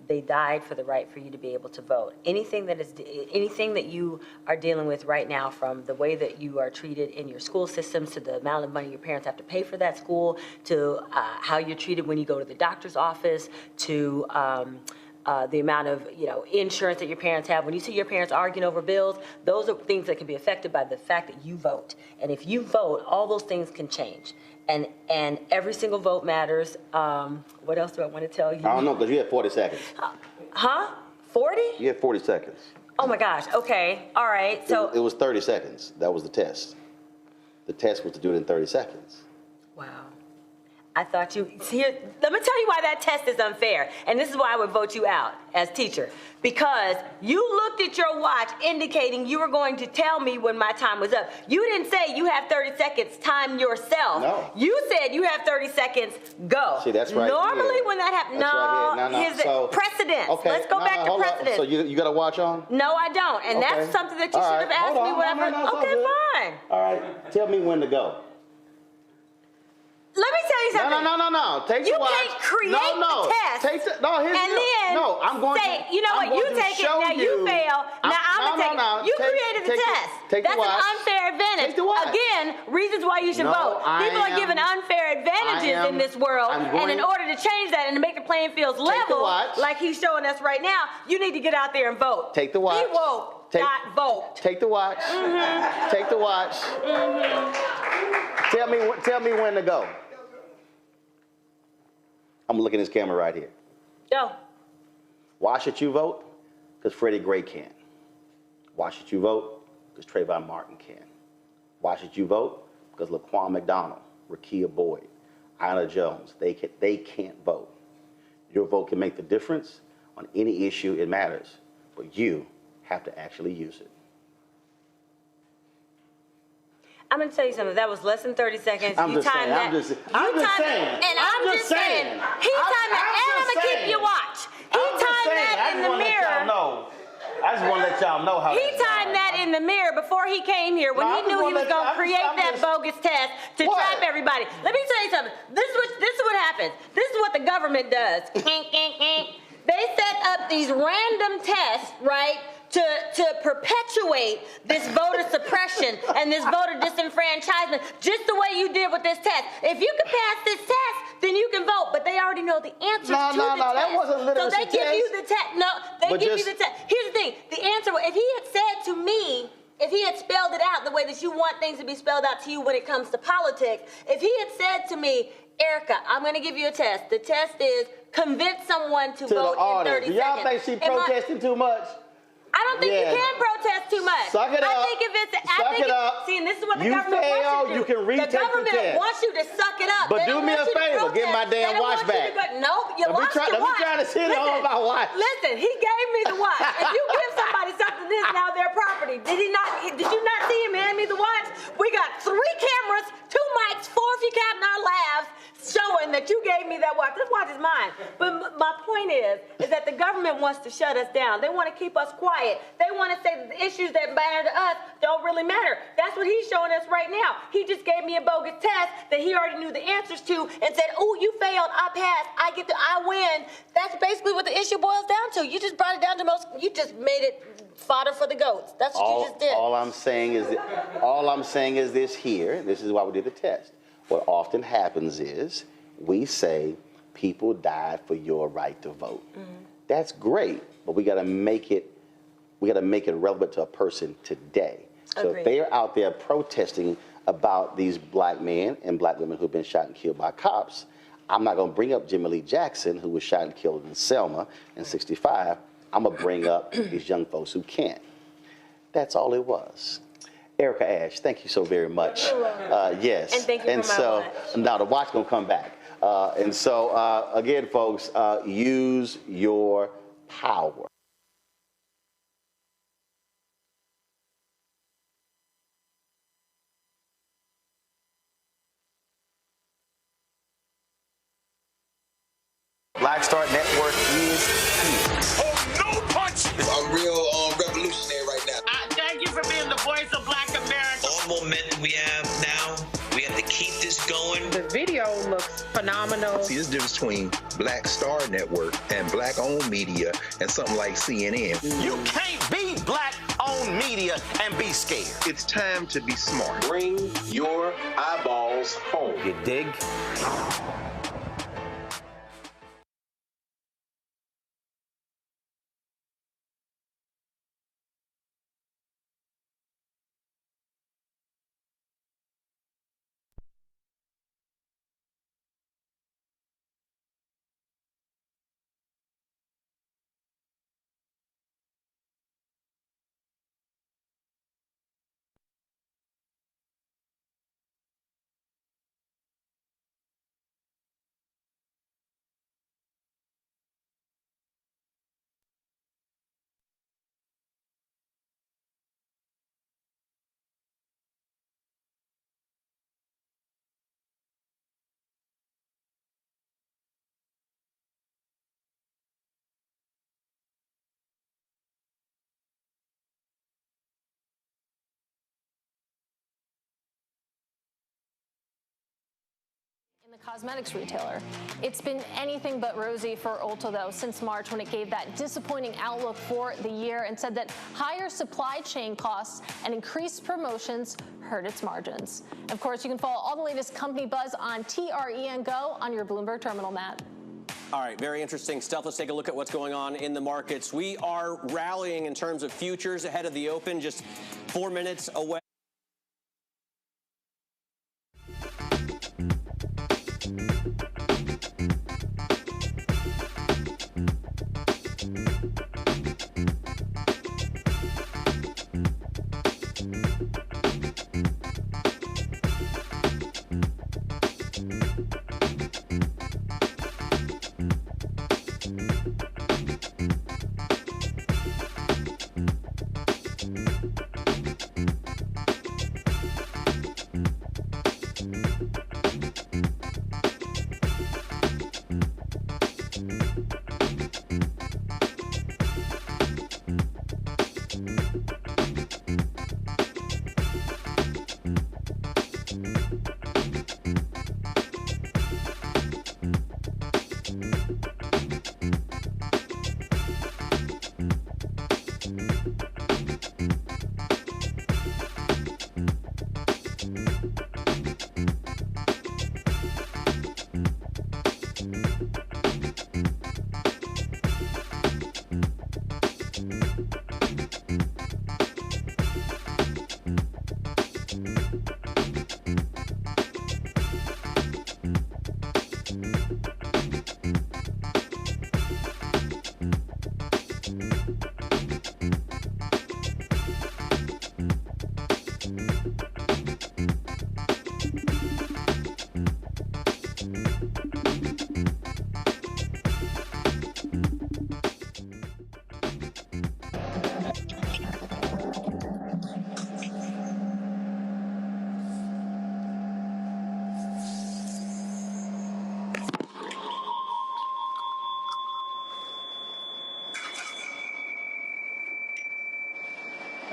They died for the right for you to be able to vote. Anything that you are dealing with right now, from the way that you are treated in your school systems, to the amount of money your parents have to pay for that school, to how you're treated when you go to the doctor's office, to the amount of insurance that your parents have. When you see your parents arguing over bills, those are things that can be affected by the fact that you vote. And if you vote, all those things can change. And every single vote matters. What else do I want to tell you? I don't know, because you had 40 seconds. Huh? 40? You had 40 seconds. Oh my gosh. Okay. All right. So it was 30 seconds. That was the test. The test was to do it in 30 seconds. wow. I thought let me tell you why that test is unfair. And this is why I would vote you out as teacher. Because you looked at your watch indicating you were going to tell me when my time was up. You didn't say you have 30 seconds, time yourself. No. You said you have 30 seconds, go. See, that's right. Normally when that happens, Right here. No. Precedence. Okay. Let's go back to precedence. So you got a watch on? No, I don't. And that's something that you should have asked me whenever. Okay, fine. All right. Tell me when to go. Let me tell you something. No. Take the watch. You can't create the test. Here's the deal. I'm going say, you know what, you take it, now you fail. Now I'm going to take it. You created the test. That's an unfair advantage. Again, reasons why you should vote. People are given unfair advantages in this world. And in order to change that and to make the playing fields level, like he's showing us right now, you need to get out there and vote. Take the watch. Be woke, not vote. Take the watch. Take the watch. Tell me when to go. I'm looking at this camera right here. Go. Why should you vote? Because Freddie Gray can't. Why should you vote? Because Trayvon Martin can. Why should you vote? Because Laquan McDonald, Rakia Boyd, Ina Jones, they can't vote. Your vote can make the difference on any issue it matters, but you have to actually use it. I'm gonna tell you something. That was less than 30 seconds. I'm just saying. And I'm just saying. He timed that, and I'm gonna keep you watch. He timed that in the mirror. I just want to let y'all know how. He timed that in the mirror before he came here when he knew he was gonna create that bogus test to trap everybody. Let me tell you something. This is what happens. This is what the government does. They set up these random tests, right? To perpetuate this voter suppression and this voter disenfranchisement, just the way you did with this test. If you can pass this test, then you can vote. But they already know the answers to the test. No, that wasn't literacy So they give you the test. No, they give you the test. Here's the thing. The answer, if he had said to me, if he had spelled it out the way that you want things to be spelled out to you when it comes to politics, if he had said to me, Erica, I'm going to give you a test. The test is convince someone to vote in 30 seconds. Do y'all think she's protesting too much? I don't think you can protest too much. Suck it up. I think if it's, see, and this is what the government wants you to do. You can retake the test. The government wants you to suck it up. But do me a favor, get my damn watch back. Nope, you lost your watch. Let me try to sit on my watch. Listen, he gave me the watch. If you give somebody something, this is now their property. Did you not see him hand me the watch? We got 3 cameras, 2 mics, 4 if you count in our labs, showing that you gave me that watch. This watch is mine. But my point is that the government wants to shut us down. They want to keep us quiet. They want to say that the issues that matter to us don't really matter. That's what he's showing us right now. He just gave me a bogus test that he already knew the answers to and said, oh, you failed, I passed, I win. That's basically what the issue boils down to. You just brought it down to you just made it fodder for the goats. That's what you just did. All I'm saying is this here. This is why we did the test. What often happens is we say people died for your right to vote. Mm-hmm. That's great, but we got to make it relevant to a person today. So if they are out there protesting about these black men and black women who've been shot and killed by cops, I'm not going to bring up Jimmy Lee Jackson, who was shot and killed in Selma in '65. I'm going to bring up these young folks who can't. That's all it was. Erica Ash, thank you so very much. Yes. And thank you for my watch. Now the watch going to come back. Again, folks, use your power. Black Star Network is here. Oh, no punch! I'm real revolutionary right now. Thank you for being the voice of Black America. All momentum we have now, we have to keep this going. The video looks phenomenal. See, there's a difference between Black Star Network and black-owned media and something like CNN. You can't be black-owned media and be scared. It's time to be smart. Bring your eyeballs home. You dig? The cosmetics retailer. It's been anything but rosy for Ulta, though, since March, when it gave that disappointing outlook for the year and said that higher supply chain costs and increased promotions hurt its margins. Of course, you can follow all the latest company buzz on TREN Go on your Bloomberg terminal, Matt. All right, very interesting stuff. Let's take a look at what's going on in the markets. We are rallying in terms of futures ahead of the open, just 4 minutes away.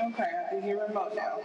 Okay, I can hear remote now.